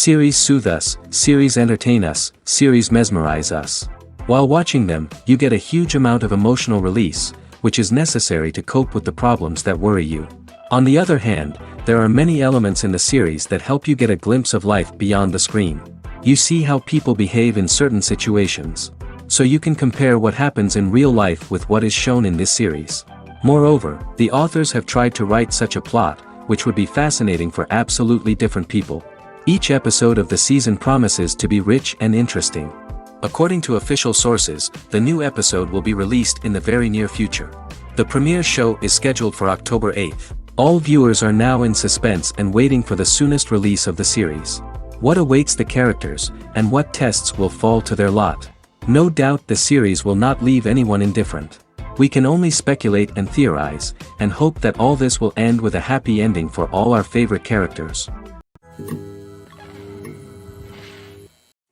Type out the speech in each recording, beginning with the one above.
Series soothe us, series entertain us, series mesmerize us. While watching them, you get a huge amount of emotional release, which is necessary to cope with the problems that worry you. On the other hand, there are many elements in the series that help you get a glimpse of life beyond the screen. You see how people behave in certain situations. So you can compare what happens in real life with what is shown in this series. Moreover, the authors have tried to write such a plot, which would be fascinating for absolutely different people. Each episode of the season promises to be rich and interesting. According to official sources, the new episode will be released in the very near future. The premiere show is scheduled for October 8th. All viewers are now in suspense and waiting for the soonest release of the series. What awaits the characters, and what tests will fall to their lot? No doubt the series will not leave anyone indifferent. We can only speculate and theorize, and hope that all this will end with a happy ending for all our favorite characters.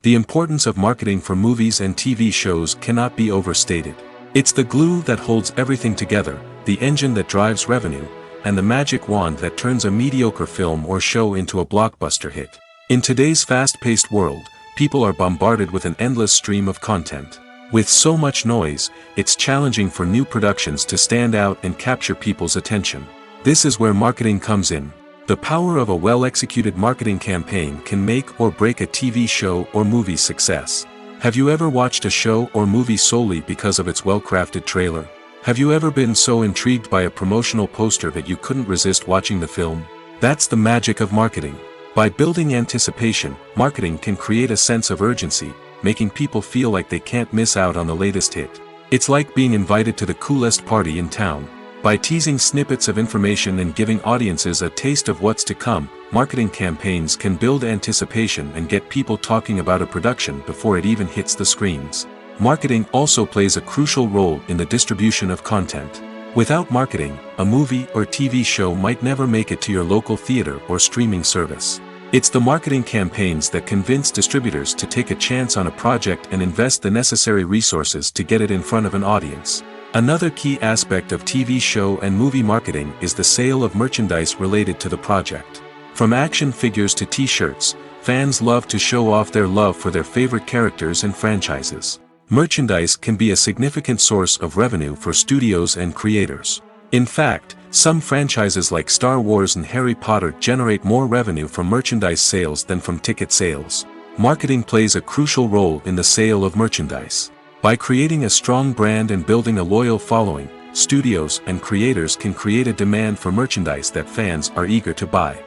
The importance of marketing for movies and TV shows cannot be overstated. It's the glue that holds everything together, the engine that drives revenue, and the magic wand that turns a mediocre film or show into a blockbuster hit. In today's fast-paced world, people are bombarded with an endless stream of content. With so much noise, it's challenging for new productions to stand out and capture people's attention. This is where marketing comes in. The power of a well-executed marketing campaign can make or break a TV show or movie's success. Have you ever watched a show or movie solely because of its well-crafted trailer? Have you ever been so intrigued by a promotional poster that you couldn't resist watching the film? That's the magic of marketing. By building anticipation, marketing can create a sense of urgency, making people feel like they can't miss out on the latest hit. It's like being invited to the coolest party in town. By teasing snippets of information and giving audiences a taste of what's to come, marketing campaigns can build anticipation and get people talking about a production before it even hits the screens. Marketing also plays a crucial role in the distribution of content. Without marketing, a movie or TV show might never make it to your local theater or streaming service. It's the marketing campaigns that convince distributors to take a chance on a project and invest the necessary resources to get it in front of an audience. Another key aspect of TV show and movie marketing is the sale of merchandise related to the project. From action figures to t-shirts, fans love to show off their love for their favorite characters and franchises. Merchandise can be a significant source of revenue for studios and creators. In fact, some franchises like Star Wars and Harry Potter generate more revenue from merchandise sales than from ticket sales. Marketing plays a crucial role in the sale of merchandise. By creating a strong brand and building a loyal following, studios and creators can create a demand for merchandise that fans are eager to buy.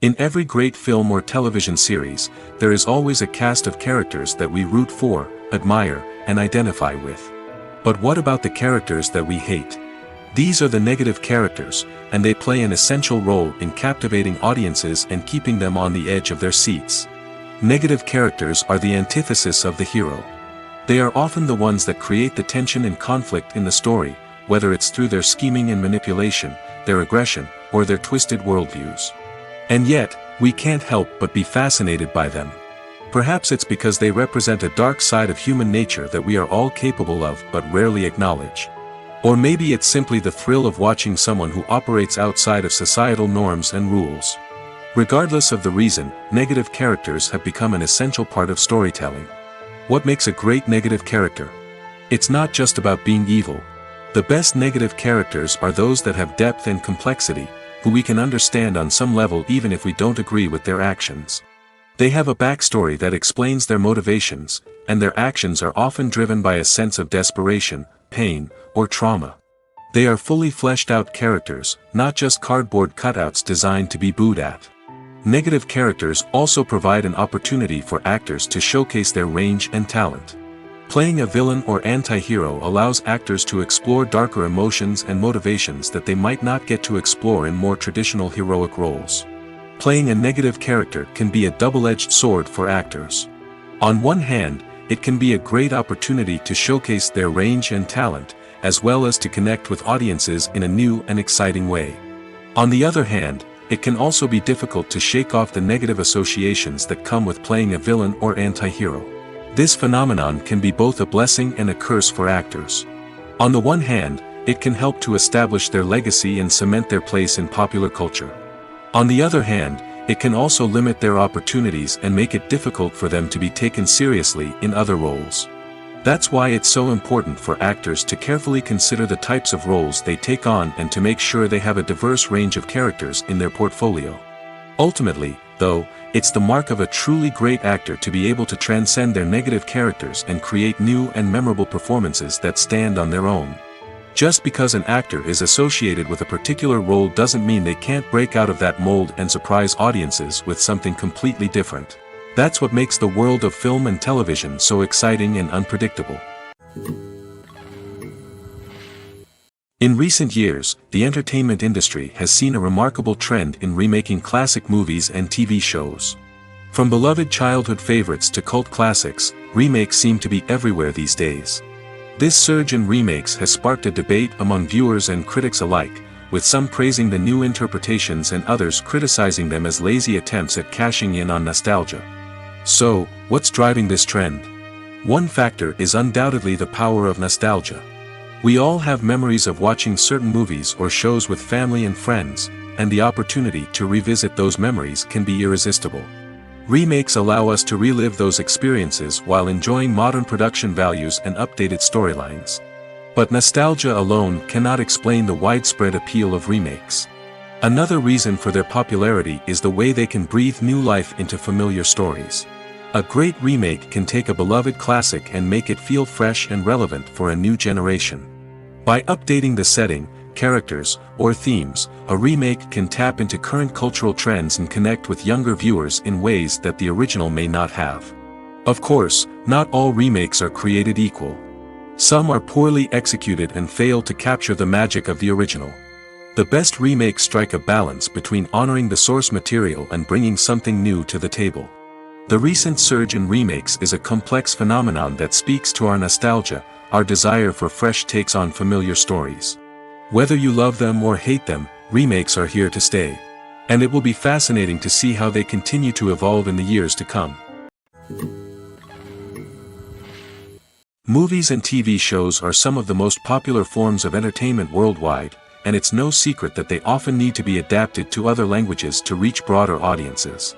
In every great film or television series, there is always a cast of characters that we root for, admire, and identify with. But what about the characters that we hate? These are the negative characters, and they play an essential role in captivating audiences and keeping them on the edge of their seats. Negative characters are the antithesis of the hero. They are often the ones that create the tension and conflict in the story, whether it's through their scheming and manipulation, their aggression, or their twisted worldviews. And yet, we can't help but be fascinated by them. Perhaps it's because they represent a dark side of human nature that we are all capable of but rarely acknowledge. Or maybe it's simply the thrill of watching someone who operates outside of societal norms and rules. Regardless of the reason, negative characters have become an essential part of storytelling. What makes a great negative character? It's not just about being evil. The best negative characters are those that have depth and complexity, who we can understand on some level even if we don't agree with their actions. They have a backstory that explains their motivations, and their actions are often driven by a sense of desperation, pain, or trauma. They are fully fleshed out characters, not just cardboard cutouts designed to be booed at. Negative characters also provide an opportunity for actors to showcase their range and talent. Playing a villain or anti-hero allows actors to explore darker emotions and motivations that they might not get to explore in more traditional heroic roles. Playing a negative character can be a double-edged sword for actors. On one hand, it can be a great opportunity to showcase their range and talent, as well as to connect with audiences in a new and exciting way. On the other hand, it can also be difficult to shake off the negative associations that come with playing a villain or anti-hero. This phenomenon can be both a blessing and a curse for actors. On the one hand, it can help to establish their legacy and cement their place in popular culture. On the other hand, it can also limit their opportunities and make it difficult for them to be taken seriously in other roles. That's why it's so important for actors to carefully consider the types of roles they take on and to make sure they have a diverse range of characters in their portfolio. Ultimately, though, it's the mark of a truly great actor to be able to transcend their negative characters and create new and memorable performances that stand on their own. Just because an actor is associated with a particular role doesn't mean they can't break out of that mold and surprise audiences with something completely different. That's what makes the world of film and television so exciting and unpredictable. In recent years, the entertainment industry has seen a remarkable trend in remaking classic movies and TV shows. From beloved childhood favorites to cult classics, remakes seem to be everywhere these days. This surge in remakes has sparked a debate among viewers and critics alike, with some praising the new interpretations and others criticizing them as lazy attempts at cashing in on nostalgia. So, what's driving this trend? One factor is undoubtedly the power of nostalgia. We all have memories of watching certain movies or shows with family and friends, and the opportunity to revisit those memories can be irresistible. Remakes allow us to relive those experiences while enjoying modern production values and updated storylines. But nostalgia alone cannot explain the widespread appeal of remakes. Another reason for their popularity is the way they can breathe new life into familiar stories. A great remake can take a beloved classic and make it feel fresh and relevant for a new generation. By updating the setting, characters, or themes, a remake can tap into current cultural trends and connect with younger viewers in ways that the original may not have. Of course, not all remakes are created equal. Some are poorly executed and fail to capture the magic of the original. The best remakes strike a balance between honoring the source material and bringing something new to the table. The recent surge in remakes is a complex phenomenon that speaks to our nostalgia, our desire for fresh takes on familiar stories. Whether you love them or hate them, remakes are here to stay. And it will be fascinating to see how they continue to evolve in the years to come. Movies and TV shows are some of the most popular forms of entertainment worldwide, and it's no secret that they often need to be adapted to other languages to reach broader audiences.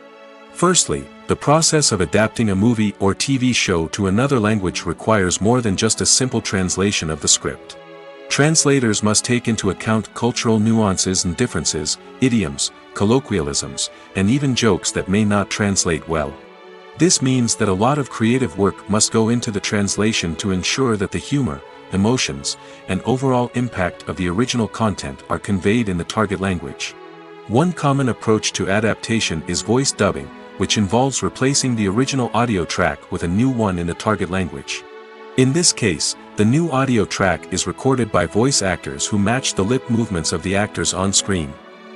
Firstly, the process of adapting a movie or TV show to another language requires more than just a simple translation of the script. Translators must take into account cultural nuances and differences, idioms, colloquialisms, and even jokes that may not translate well. This means that a lot of creative work must go into the translation to ensure that the humor, emotions, and overall impact of the original content are conveyed in the target language. One common approach to adaptation is voice dubbing, which involves replacing the original audio track with a new one in the target language. In this case, the new audio track is recorded by voice actors who match the lip movements of the actors on screen.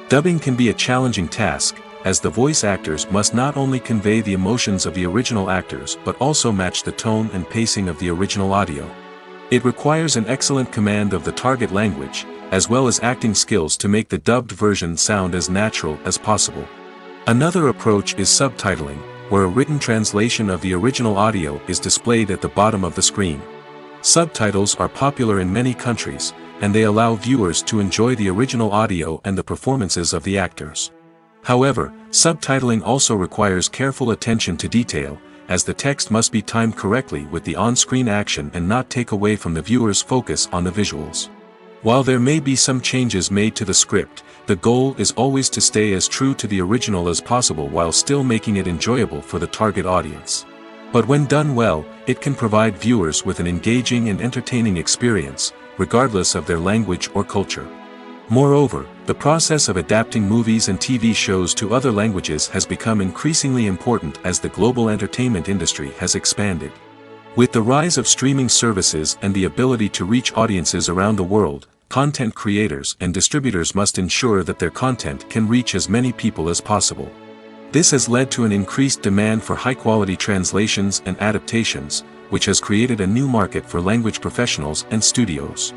Dubbing can be a challenging task, as the voice actors must not only convey the emotions of the original actors but also match the tone and pacing of the original audio. It requires an excellent command of the target language, as well as acting skills to make the dubbed version sound as natural as possible. Another approach is subtitling, where a written translation of the original audio is displayed at the bottom of the screen. Subtitles are popular in many countries, and they allow viewers to enjoy the original audio and the performances of the actors. However, subtitling also requires careful attention to detail, as the text must be timed correctly with the on-screen action and not take away from the viewer's focus on the visuals. While there may be some changes made to the script, the goal is always to stay as true to the original as possible while still making it enjoyable for the target audience. But when done well, it can provide viewers with an engaging and entertaining experience, regardless of their language or culture. Moreover, the process of adapting movies and TV shows to other languages has become increasingly important as the global entertainment industry has expanded. With the rise of streaming services and the ability to reach audiences around the world, content creators and distributors must ensure that their content can reach as many people as possible. This has led to an increased demand for high-quality translations and adaptations, which has created a new market for language professionals and studios.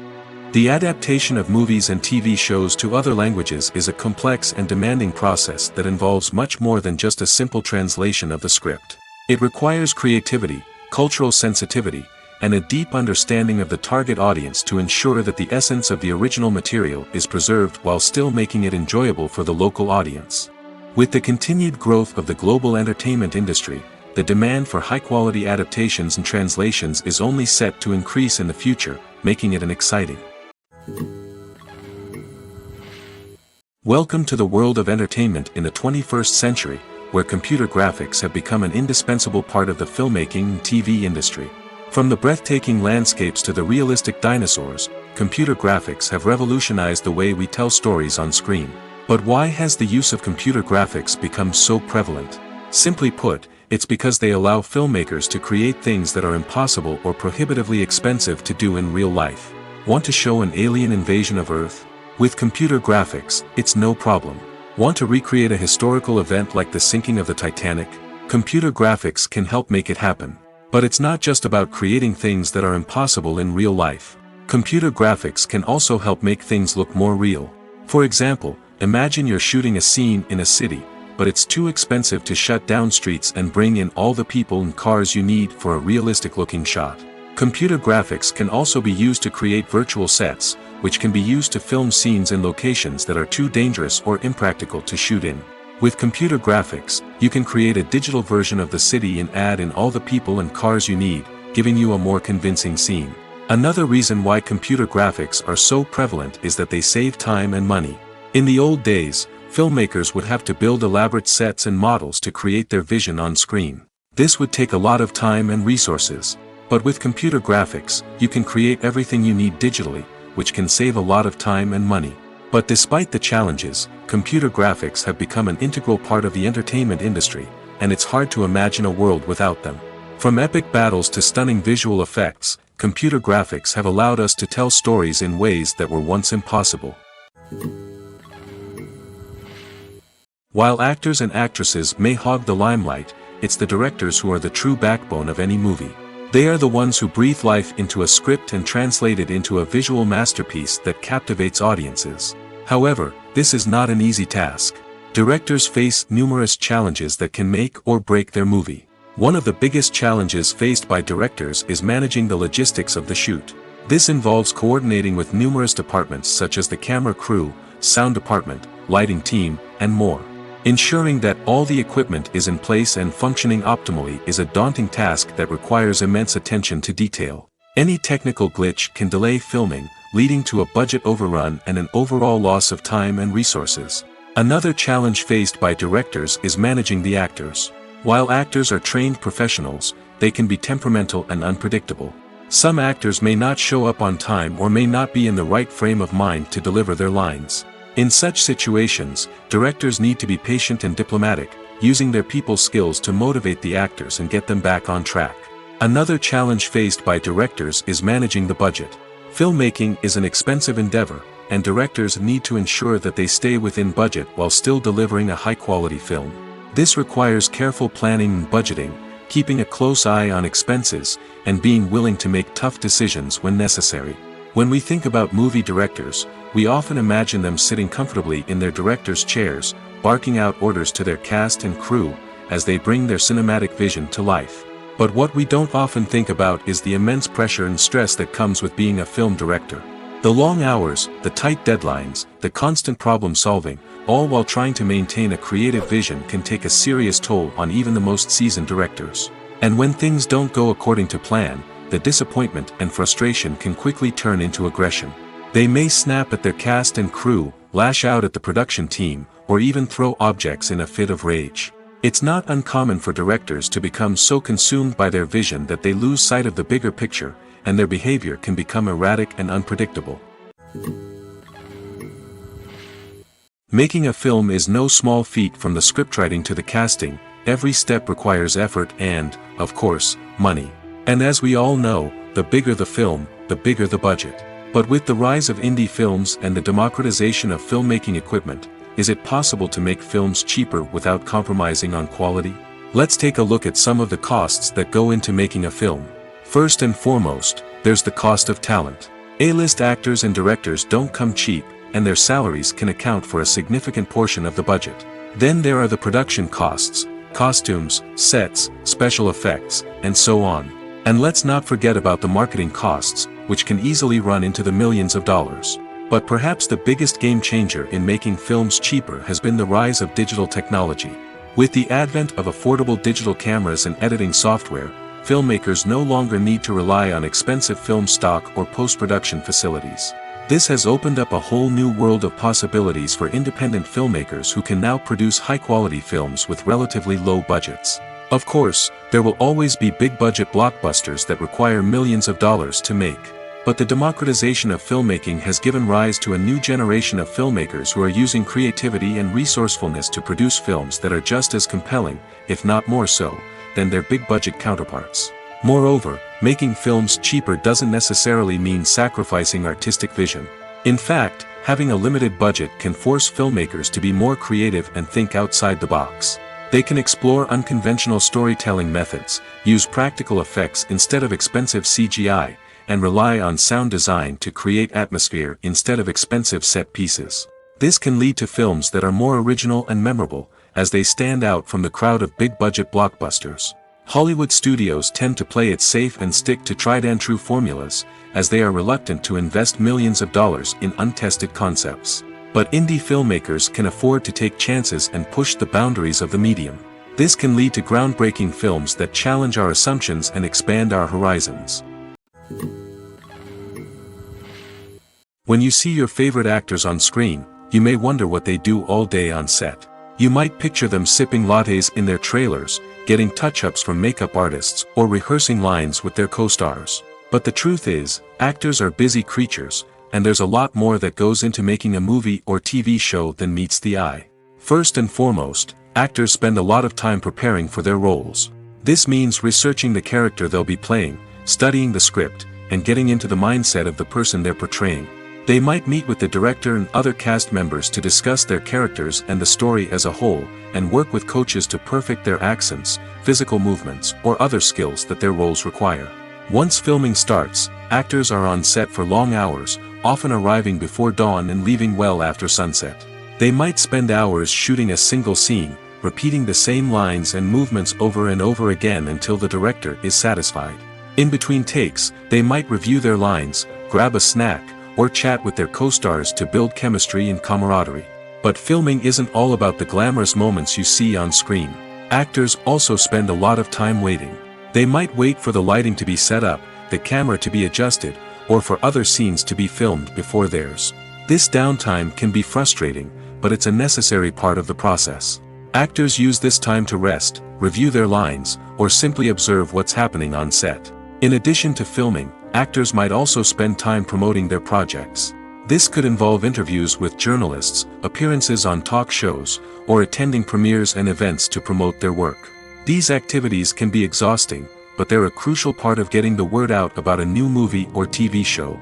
The adaptation of movies and TV shows to other languages is a complex and demanding process that involves much more than just a simple translation of the script. It requires creativity, cultural sensitivity, and a deep understanding of the target audience to ensure that the essence of the original material is preserved while still making it enjoyable for the local audience. With the continued growth of the global entertainment industry, the demand for high-quality adaptations and translations is only set to increase in the future, making it an exciting. Welcome to the world of entertainment in the 21st century, where computer graphics have become an indispensable part of the filmmaking and TV industry. From the breathtaking landscapes to the realistic dinosaurs, computer graphics have revolutionized the way we tell stories on screen. But why has the use of computer graphics become so prevalent? Simply put, it's because they allow filmmakers to create things that are impossible or prohibitively expensive to do in real life. Want to show an alien invasion of Earth? With computer graphics, it's no problem. Want to recreate a historical event like the sinking of the Titanic? Computer graphics can help make it happen. But it's not just about creating things that are impossible in real life. Computer graphics can also help make things look more real. For example, imagine you're shooting a scene in a city, but it's too expensive to shut down streets and bring in all the people and cars you need for a realistic-looking shot. Computer graphics can also be used to create virtual sets, which can be used to film scenes in locations that are too dangerous or impractical to shoot in. With computer graphics, you can create a digital version of the city and add in all the people and cars you need, giving you a more convincing scene. Another reason why computer graphics are so prevalent is that they save time and money. In the old days, filmmakers would have to build elaborate sets and models to create their vision on screen. This would take a lot of time and resources. But with computer graphics, you can create everything you need digitally, which can save a lot of time and money. But despite the challenges, computer graphics have become an integral part of the entertainment industry, and it's hard to imagine a world without them. From epic battles to stunning visual effects, computer graphics have allowed us to tell stories in ways that were once impossible. While actors and actresses may hog the limelight, it's the directors who are the true backbone of any movie. They are the ones who breathe life into a script and translate it into a visual masterpiece that captivates audiences. However, this is not an easy task. Directors face numerous challenges that can make or break their movie. One of the biggest challenges faced by directors is managing the logistics of the shoot. This involves coordinating with numerous departments such as the camera crew, sound department, lighting team, and more. Ensuring that all the equipment is in place and functioning optimally is a daunting task that requires immense attention to detail. Any technical glitch can delay filming, leading to a budget overrun and an overall loss of time and resources. Another challenge faced by directors is managing the actors. While actors are trained professionals, they can be temperamental and unpredictable. Some actors may not show up on time or may not be in the right frame of mind to deliver their lines. In such situations, directors need to be patient and diplomatic, using their people skills to motivate the actors and get them back on track. Another challenge faced by directors is managing the budget. Filmmaking is an expensive endeavor, and directors need to ensure that they stay within budget while still delivering a high-quality film. This requires careful planning and budgeting, keeping a close eye on expenses, and being willing to make tough decisions when necessary. When we think about movie directors, we often imagine them sitting comfortably in their director's chairs, barking out orders to their cast and crew, as they bring their cinematic vision to life. But what we don't often think about is the immense pressure and stress that comes with being a film director. The long hours, the tight deadlines, the constant problem solving, all while trying to maintain a creative vision can take a serious toll on even the most seasoned directors. And when things don't go according to plan, the disappointment and frustration can quickly turn into aggression. They may snap at their cast and crew, lash out at the production team, or even throw objects in a fit of rage. It's not uncommon for directors to become so consumed by their vision that they lose sight of the bigger picture, and their behavior can become erratic and unpredictable. Making a film is no small feat. From the scriptwriting to the casting, every step requires effort and, of course, money. And as we all know, the bigger the film, the bigger the budget. But with the rise of indie films and the democratization of filmmaking equipment, is it possible to make films cheaper without compromising on quality? Let's take a look at some of the costs that go into making a film. First and foremost, there's the cost of talent. A-list actors and directors don't come cheap, and their salaries can account for a significant portion of the budget. Then there are the production costs, costumes, sets, special effects, and so on. And let's not forget about the marketing costs, which can easily run into the millions of dollars. But perhaps the biggest game changer in making films cheaper has been the rise of digital technology. With the advent of affordable digital cameras and editing software, filmmakers no longer need to rely on expensive film stock or post-production facilities. This has opened up a whole new world of possibilities for independent filmmakers who can now produce high-quality films with relatively low budgets. Of course, there will always be big-budget blockbusters that require millions of dollars to make. But the democratization of filmmaking has given rise to a new generation of filmmakers who are using creativity and resourcefulness to produce films that are just as compelling, if not more so, than their big-budget counterparts. Moreover, making films cheaper doesn't necessarily mean sacrificing artistic vision. In fact, having a limited budget can force filmmakers to be more creative and think outside the box. They can explore unconventional storytelling methods, use practical effects instead of expensive CGI, and rely on sound design to create atmosphere instead of expensive set pieces. This can lead to films that are more original and memorable, as they stand out from the crowd of big-budget blockbusters. Hollywood studios tend to play it safe and stick to tried-and-true formulas, as they are reluctant to invest millions of dollars in untested concepts. But indie filmmakers can afford to take chances and push the boundaries of the medium. This can lead to groundbreaking films that challenge our assumptions and expand our horizons. When you see your favorite actors on screen, you may wonder what they do all day on set. You might picture them sipping lattes in their trailers, getting touch-ups from makeup artists, or rehearsing lines with their co-stars. But the truth is, actors are busy creatures, and there's a lot more that goes into making a movie or TV show than meets the eye. First and foremost, actors spend a lot of time preparing for their roles. This means researching the character they'll be playing, studying the script, and getting into the mindset of the person they're portraying. They might meet with the director and other cast members to discuss their characters and the story as a whole, and work with coaches to perfect their accents, physical movements, or other skills that their roles require. Once filming starts, actors are on set for long hours, often arriving before dawn and leaving well after sunset. They might spend hours shooting a single scene, repeating the same lines and movements over and over again until the director is satisfied. In between takes, they might review their lines, grab a snack, or chat with their co-stars to build chemistry and camaraderie. But filming isn't all about the glamorous moments you see on screen. Actors also spend a lot of time waiting. They might wait for the lighting to be set up, the camera to be adjusted, or for other scenes to be filmed before theirs. This downtime can be frustrating, but it's a necessary part of the process. Actors use this time to rest, review their lines, or simply observe what's happening on set. In addition to filming, actors might also spend time promoting their projects. This could involve interviews with journalists, appearances on talk shows, or attending premieres and events to promote their work. These activities can be exhausting, but they're a crucial part of getting the word out about a new movie or TV show.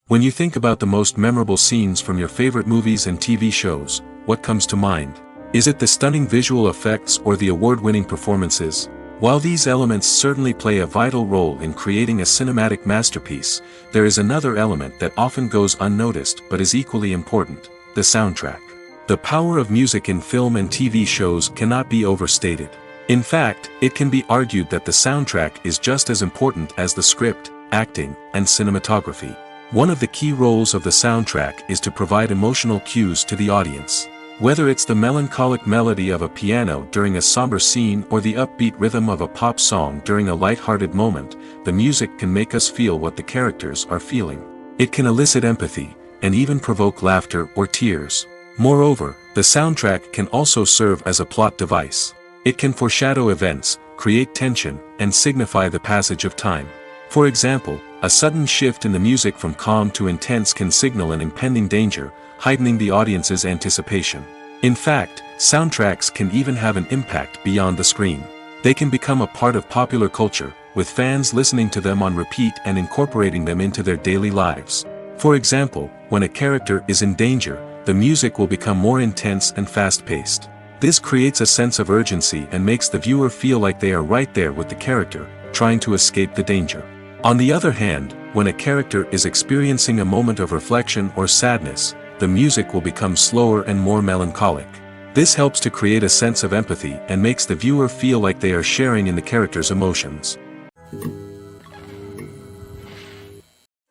When you think about the most memorable scenes from your favorite movies and TV shows, what comes to mind? Is it the stunning visual effects or the award-winning performances? While these elements certainly play a vital role in creating a cinematic masterpiece, there is another element that often goes unnoticed but is equally important: the soundtrack. The power of music in film and TV shows cannot be overstated. In fact, it can be argued that the soundtrack is just as important as the script, acting, and cinematography. One of the key roles of the soundtrack is to provide emotional cues to the audience. Whether it's the melancholic melody of a piano during a somber scene or the upbeat rhythm of a pop song during a light-hearted moment, the music can make us feel what the characters are feeling. It can elicit empathy, and even provoke laughter or tears. Moreover, the soundtrack can also serve as a plot device. It can foreshadow events, create tension, and signify the passage of time. For example, a sudden shift in the music from calm to intense can signal an impending danger, heightening the audience's anticipation. In fact, soundtracks can even have an impact beyond the screen. They can become a part of popular culture, with fans listening to them on repeat and incorporating them into their daily lives. For example, when a character is in danger, the music will become more intense and fast-paced. This creates a sense of urgency and makes the viewer feel like they are right there with the character, trying to escape the danger. On the other hand, when a character is experiencing a moment of reflection or sadness, the music will become slower and more melancholic. This helps to create a sense of empathy and makes the viewer feel like they are sharing in the character's emotions.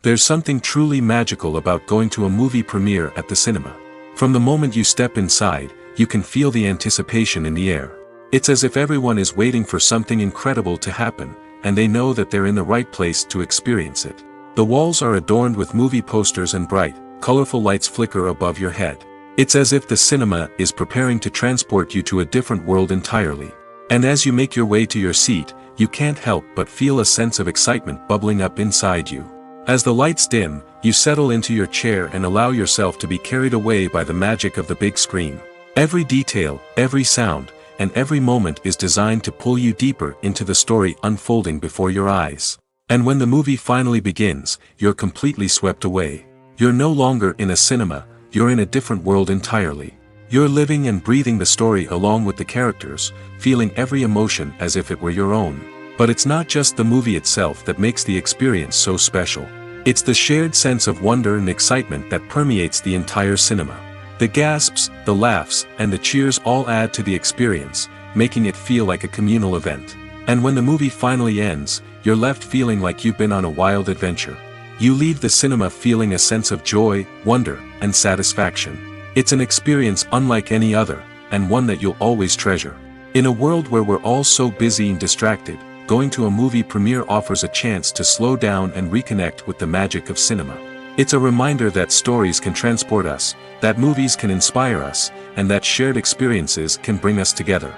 There's something truly magical about going to a movie premiere at the cinema. From the moment you step inside, you can feel the anticipation in the air. It's as if everyone is waiting for something incredible to happen, and they know that they're in the right place to experience it. The walls are adorned with movie posters and bright, colorful lights flicker above your head. It's as if the cinema is preparing to transport you to a different world entirely. And as you make your way to your seat, you can't help but feel a sense of excitement bubbling up inside you. As the lights dim, you settle into your chair and allow yourself to be carried away by the magic of the big screen. Every detail, every sound, and every moment is designed to pull you deeper into the story unfolding before your eyes. And when the movie finally begins, you're completely swept away. You're no longer in a cinema, you're in a different world entirely. You're living and breathing the story along with the characters, feeling every emotion as if it were your own. But it's not just the movie itself that makes the experience so special. It's the shared sense of wonder and excitement that permeates the entire cinema. The gasps, the laughs, and the cheers all add to the experience, making it feel like a communal event. And when the movie finally ends, you're left feeling like you've been on a wild adventure. You leave the cinema feeling a sense of joy, wonder, and satisfaction. It's an experience unlike any other, and one that you'll always treasure. In a world where we're all so busy and distracted, going to a movie premiere offers a chance to slow down and reconnect with the magic of cinema. It's a reminder that stories can transport us, that movies can inspire us, and that shared experiences can bring us together.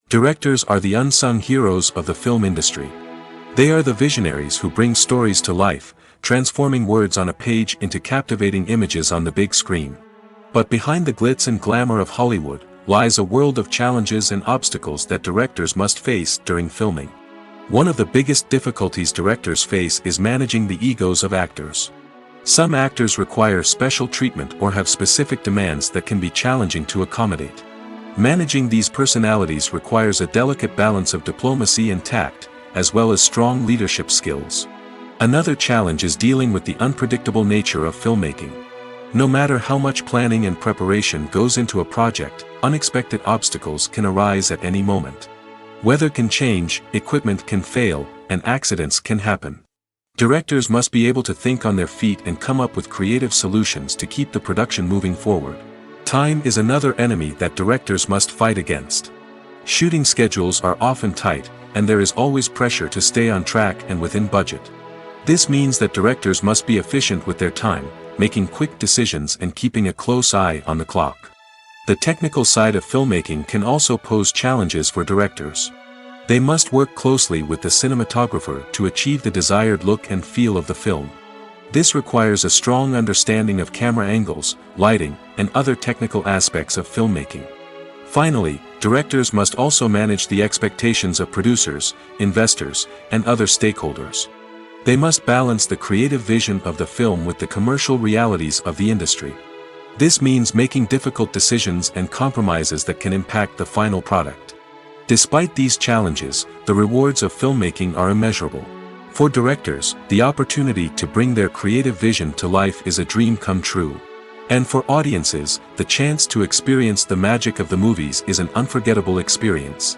Directors are the unsung heroes of the film industry. They are the visionaries who bring stories to life, transforming words on a page into captivating images on the big screen. But behind the glitz and glamour of Hollywood, lies a world of challenges and obstacles that directors must face during filming. One of the biggest difficulties directors face is managing the egos of actors. Some actors require special treatment or have specific demands that can be challenging to accommodate. Managing these personalities requires a delicate balance of diplomacy and tact, as well as strong leadership skills. Another challenge is dealing with the unpredictable nature of filmmaking. No matter how much planning and preparation goes into a project, unexpected obstacles can arise at any moment. Weather can change, equipment can fail, and accidents can happen. Directors must be able to think on their feet and come up with creative solutions to keep the production moving forward. Time is another enemy that directors must fight against. Shooting schedules are often tight, and there is always pressure to stay on track and within budget. This means that directors must be efficient with their time, making quick decisions and keeping a close eye on the clock. The technical side of filmmaking can also pose challenges for directors. They must work closely with the cinematographer to achieve the desired look and feel of the film. This requires a strong understanding of camera angles, lighting, and other technical aspects of filmmaking. Finally, directors must also manage the expectations of producers, investors, and other stakeholders. They must balance the creative vision of the film with the commercial realities of the industry. This means making difficult decisions and compromises that can impact the final product. Despite these challenges, the rewards of filmmaking are immeasurable. For directors, the opportunity to bring their creative vision to life is a dream come true. And for audiences, the chance to experience the magic of the movies is an unforgettable experience.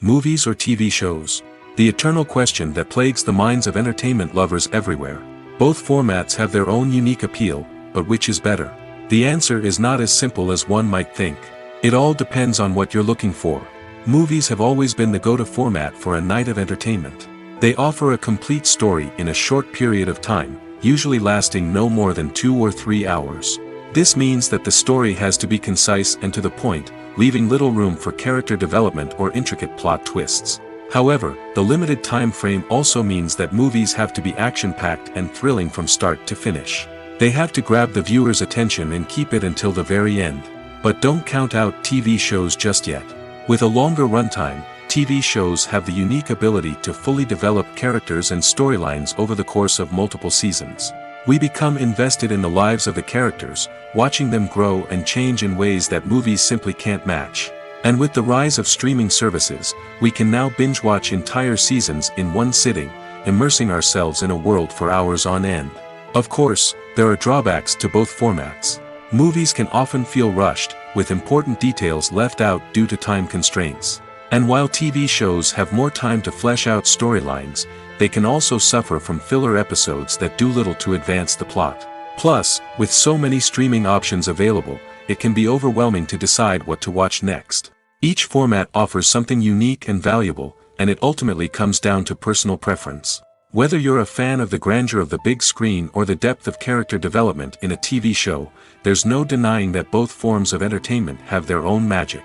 Movies or TV shows? The eternal question that plagues the minds of entertainment lovers everywhere. Both formats have their own unique appeal, but which is better? The answer is not as simple as one might think. It all depends on what you're looking for. Movies have always been the go-to format for a night of entertainment. They offer a complete story in a short period of time, usually lasting no more than 2 or 3 hours. This means that the story has to be concise and to the point, leaving little room for character development or intricate plot twists. However, the limited time frame also means that movies have to be action-packed and thrilling from start to finish. They have to grab the viewer's attention and keep it until the very end. But don't count out TV shows just yet. With a longer runtime, TV shows have the unique ability to fully develop characters and storylines over the course of multiple seasons. We become invested in the lives of the characters, watching them grow and change in ways that movies simply can't match. And with the rise of streaming services, we can now binge-watch entire seasons in one sitting, immersing ourselves in a world for hours on end. Of course, there are drawbacks to both formats. Movies can often feel rushed, with important details left out due to time constraints. And while TV shows have more time to flesh out storylines, they can also suffer from filler episodes that do little to advance the plot. Plus, with so many streaming options available, it can be overwhelming to decide what to watch next. Each format offers something unique and valuable, and it ultimately comes down to personal preference. Whether you're a fan of the grandeur of the big screen or the depth of character development in a TV show, there's no denying that both forms of entertainment have their own magic.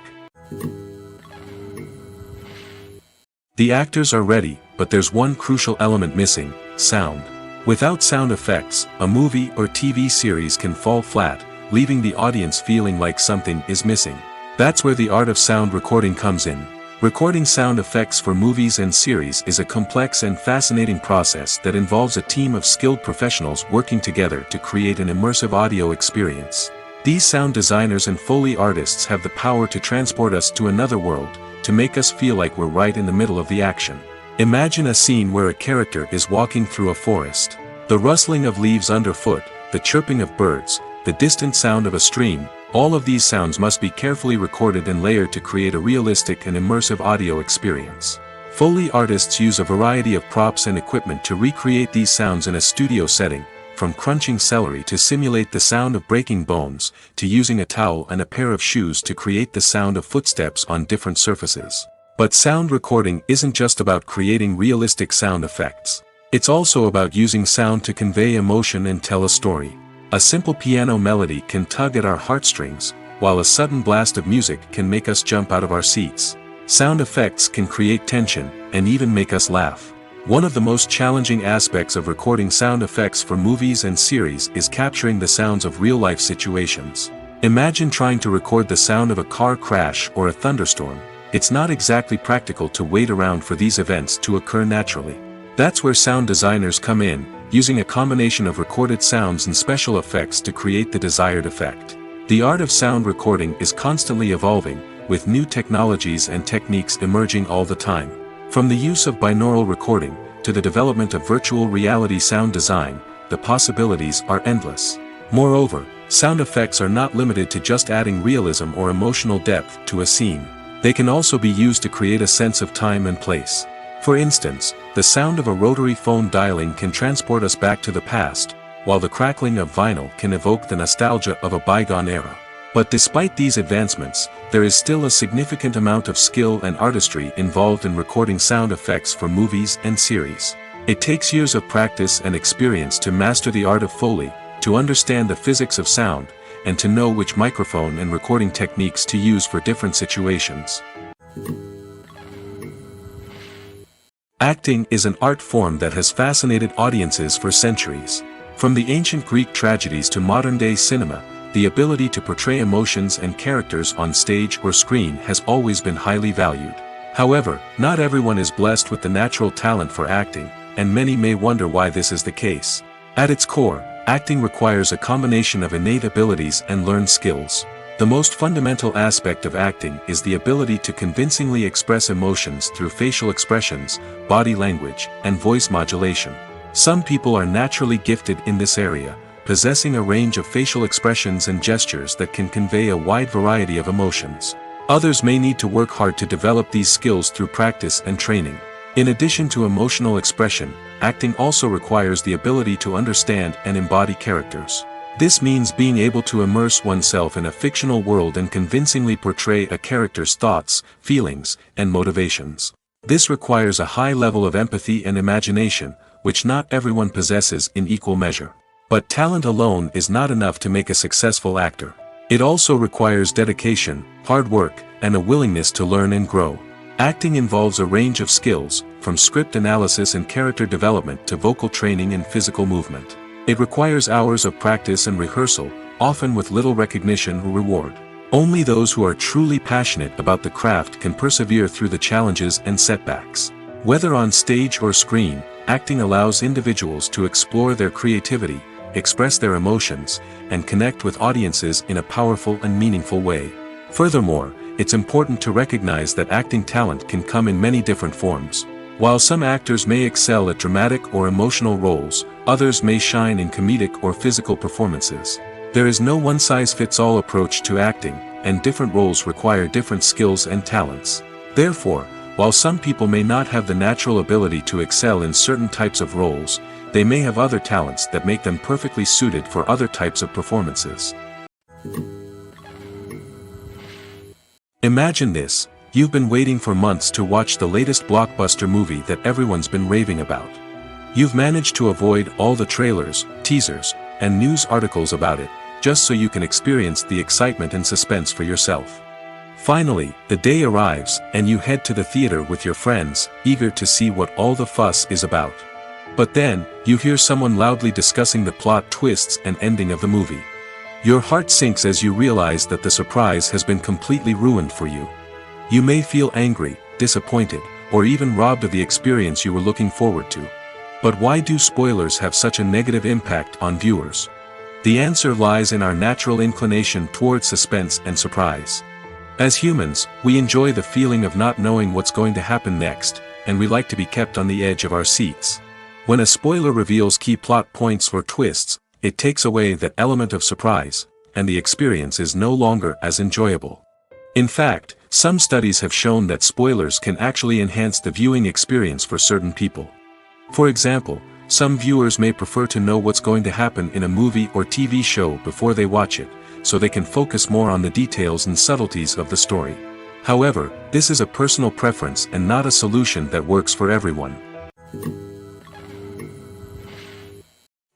The actors are ready, but there's one crucial element missing: sound. Without sound effects, a movie or TV series can fall flat, leaving the audience feeling like something is missing. That's where the art of sound recording comes in. Recording sound effects for movies and series is a complex and fascinating process that involves a team of skilled professionals working together to create an immersive audio experience. These sound designers and Foley artists have the power to transport us to another world, to make us feel like we're right in the middle of the action. Imagine a scene where a character is walking through a forest. The rustling of leaves underfoot, the chirping of birds, the distant sound of a stream, all of these sounds must be carefully recorded and layered to create a realistic and immersive audio experience. Foley artists use a variety of props and equipment to recreate these sounds in a studio setting, from crunching celery to simulate the sound of breaking bones, to using a towel and a pair of shoes to create the sound of footsteps on different surfaces. But sound recording isn't just about creating realistic sound effects. It's also about using sound to convey emotion and tell a story. A simple piano melody can tug at our heartstrings, while a sudden blast of music can make us jump out of our seats. Sound effects can create tension, and even make us laugh. One of the most challenging aspects of recording sound effects for movies and series is capturing the sounds of real-life situations. Imagine trying to record the sound of a car crash or a thunderstorm. It's not exactly practical to wait around for these events to occur naturally. That's where sound designers come in, using a combination of recorded sounds and special effects to create the desired effect. The art of sound recording is constantly evolving, with new technologies and techniques emerging all the time. From the use of binaural recording, to the development of virtual reality sound design, the possibilities are endless. Moreover, sound effects are not limited to just adding realism or emotional depth to a scene. They can also be used to create a sense of time and place. For instance, the sound of a rotary phone dialing can transport us back to the past, while the crackling of vinyl can evoke the nostalgia of a bygone era. But despite these advancements, there is still a significant amount of skill and artistry involved in recording sound effects for movies and series. It takes years of practice and experience to master the art of Foley, to understand the physics of sound, and to know which microphone and recording techniques to use for different situations. Acting is an art form that has fascinated audiences for centuries. From the ancient Greek tragedies to modern-day cinema, the ability to portray emotions and characters on stage or screen has always been highly valued. However, not everyone is blessed with the natural talent for acting, and many may wonder why this is the case. At its core, acting requires a combination of innate abilities and learned skills. The most fundamental aspect of acting is the ability to convincingly express emotions through facial expressions, body language, and voice modulation. Some people are naturally gifted in this area, possessing a range of facial expressions and gestures that can convey a wide variety of emotions. Others may need to work hard to develop these skills through practice and training. In addition to emotional expression, acting also requires the ability to understand and embody characters. This means being able to immerse oneself in a fictional world and convincingly portray a character's thoughts, feelings, and motivations. This requires a high level of empathy and imagination, which not everyone possesses in equal measure. But talent alone is not enough to make a successful actor. It also requires dedication, hard work, and a willingness to learn and grow. Acting involves a range of skills, from script analysis and character development to vocal training and physical movement. It requires hours of practice and rehearsal, often with little recognition or reward. Only those who are truly passionate about the craft can persevere through the challenges and setbacks. Whether on stage or screen, acting allows individuals to explore their creativity, express their emotions, and connect with audiences in a powerful and meaningful way. Furthermore, it's important to recognize that acting talent can come in many different forms. While some actors may excel at dramatic or emotional roles, others may shine in comedic or physical performances. There is no one-size-fits-all approach to acting, and different roles require different skills and talents. Therefore, while some people may not have the natural ability to excel in certain types of roles, they may have other talents that make them perfectly suited for other types of performances. Imagine this: you've been waiting for months to watch the latest blockbuster movie that everyone's been raving about. You've managed to avoid all the trailers, teasers, and news articles about it, just so you can experience the excitement and suspense for yourself. Finally, the day arrives, and you head to the theater with your friends, eager to see what all the fuss is about. But then, you hear someone loudly discussing the plot twists and ending of the movie. Your heart sinks as you realize that the surprise has been completely ruined for you. You may feel angry, disappointed, or even robbed of the experience you were looking forward to. But why do spoilers have such a negative impact on viewers? The answer lies in our natural inclination toward suspense and surprise. As humans, we enjoy the feeling of not knowing what's going to happen next, and we like to be kept on the edge of our seats. When a spoiler reveals key plot points or twists, it takes away that element of surprise, and the experience is no longer as enjoyable. In fact, some studies have shown that spoilers can actually enhance the viewing experience for certain people. For example, some viewers may prefer to know what's going to happen in a movie or TV show before they watch it, so they can focus more on the details and subtleties of the story. However, this is a personal preference and not a solution that works for everyone.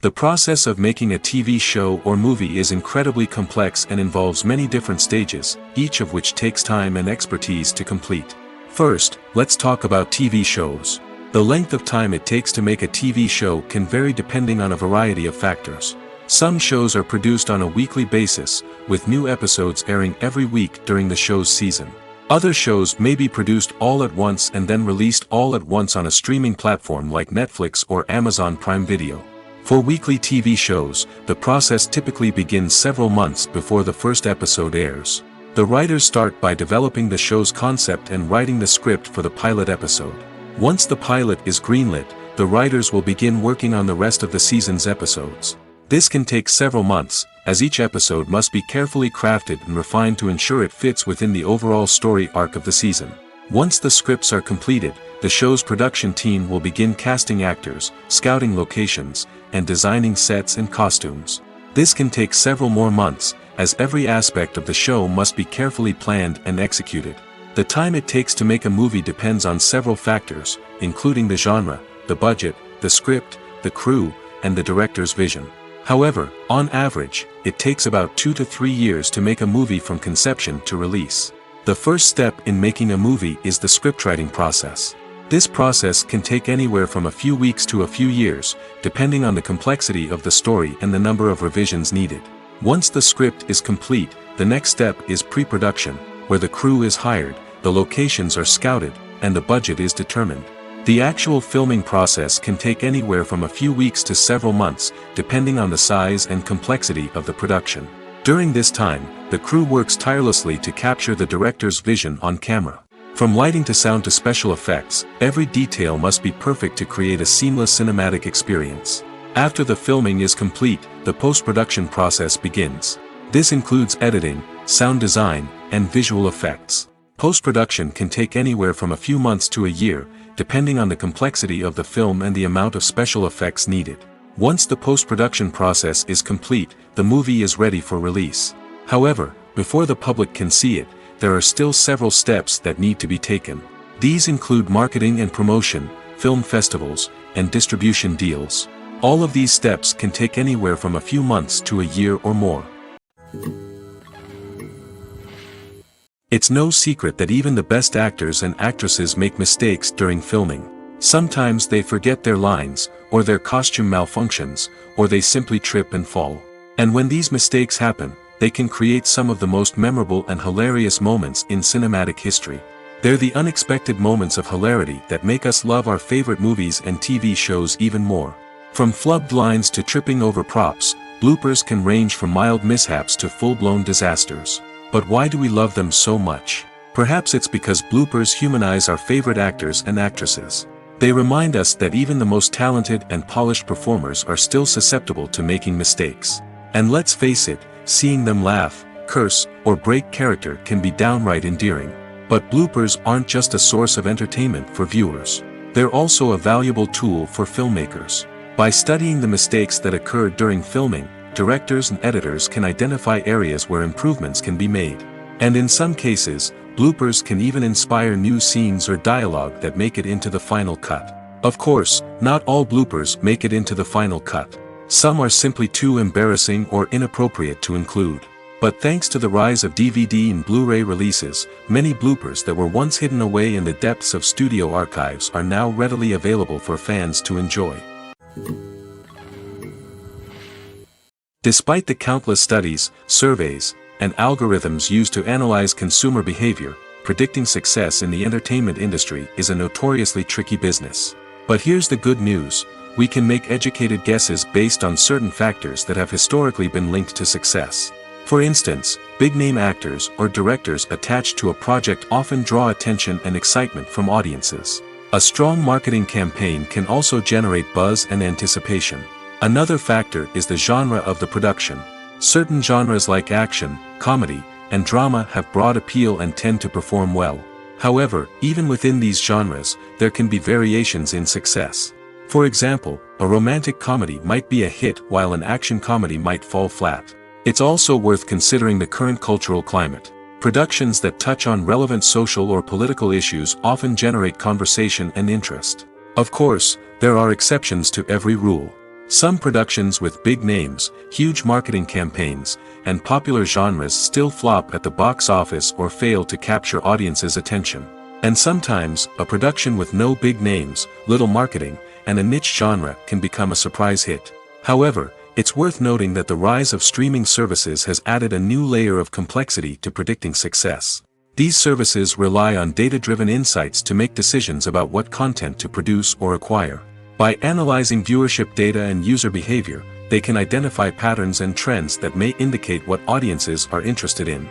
The process of making a TV show or movie is incredibly complex and involves many different stages, each of which takes time and expertise to complete. First, let's talk about TV shows. The length of time it takes to make a TV show can vary depending on a variety of factors. Some shows are produced on a weekly basis, with new episodes airing every week during the show's season. Other shows may be produced all at once and then released all at once on a streaming platform like Netflix or Amazon Prime Video. For weekly TV shows, the process typically begins several months before the first episode airs. The writers start by developing the show's concept and writing the script for the pilot episode. Once the pilot is greenlit, the writers will begin working on the rest of the season's episodes. This can take several months, as each episode must be carefully crafted and refined to ensure it fits within the overall story arc of the season. Once the scripts are completed, the show's production team will begin casting actors, scouting locations, and designing sets and costumes. This can take several more months, as every aspect of the show must be carefully planned and executed. The time it takes to make a movie depends on several factors, including the genre, the budget, the script, the crew, and the director's vision. However, on average, it takes about 2 to 3 years to make a movie from conception to release. The first step in making a movie is the scriptwriting process. This process can take anywhere from a few weeks to a few years, depending on the complexity of the story and the number of revisions needed. Once the script is complete, the next step is pre-production, where the crew is hired, the locations are scouted, and the budget is determined. The actual filming process can take anywhere from a few weeks to several months, depending on the size and complexity of the production. During this time, the crew works tirelessly to capture the director's vision on camera. From lighting to sound to special effects, every detail must be perfect to create a seamless cinematic experience. After the filming is complete, the post-production process begins. This includes editing, sound design, and visual effects. Post-production can take anywhere from a few months to a year, depending on the complexity of the film and the amount of special effects needed. Once the post-production process is complete, the movie is ready for release. However, before the public can see it, there are still several steps that need to be taken. These include marketing and promotion, film festivals, and distribution deals. All of these steps can take anywhere from a few months to a year or more. It's no secret that even the best actors and actresses make mistakes during filming. Sometimes they forget their lines, or their costume malfunctions, or they simply trip and fall. And when these mistakes happen, they can create some of the most memorable and hilarious moments in cinematic history. They're the unexpected moments of hilarity that make us love our favorite movies and TV shows even more. From flubbed lines to tripping over props, bloopers can range from mild mishaps to full-blown disasters. But why do we love them so much? Perhaps it's because bloopers humanize our favorite actors and actresses. They remind us that even the most talented and polished performers are still susceptible to making mistakes. And let's face it, seeing them laugh, curse, or break character can be downright endearing. But bloopers aren't just a source of entertainment for viewers. They're also a valuable tool for filmmakers. By studying the mistakes that occurred during filming, directors and editors can identify areas where improvements can be made. And in some cases, bloopers can even inspire new scenes or dialogue that make it into the final cut. Of course, not all bloopers make it into the final cut. Some are simply too embarrassing or inappropriate to include. But thanks to the rise of DVD and Blu-ray releases, many bloopers that were once hidden away in the depths of studio archives are now readily available for fans to enjoy. Despite the countless studies, surveys, and algorithms used to analyze consumer behavior, predicting success in the entertainment industry is a notoriously tricky business. But here's the good news: we can make educated guesses based on certain factors that have historically been linked to success. For instance, big-name actors or directors attached to a project often draw attention and excitement from audiences. A strong marketing campaign can also generate buzz and anticipation. Another factor is the genre of the production. Certain genres like action, comedy, and drama have broad appeal and tend to perform well. However, even within these genres, there can be variations in success. For example, a romantic comedy might be a hit while an action comedy might fall flat. It's also worth considering the current cultural climate. Productions that touch on relevant social or political issues often generate conversation and interest. Of course, there are exceptions to every rule. Some productions with big names, huge marketing campaigns, and popular genres still flop at the box office or fail to capture audiences' attention. And sometimes, a production with no big names, little marketing, and a niche genre can become a surprise hit. However, it's worth noting that the rise of streaming services has added a new layer of complexity to predicting success. These services rely on data-driven insights to make decisions about what content to produce or acquire. By analyzing viewership data and user behavior, they can identify patterns and trends that may indicate what audiences are interested in.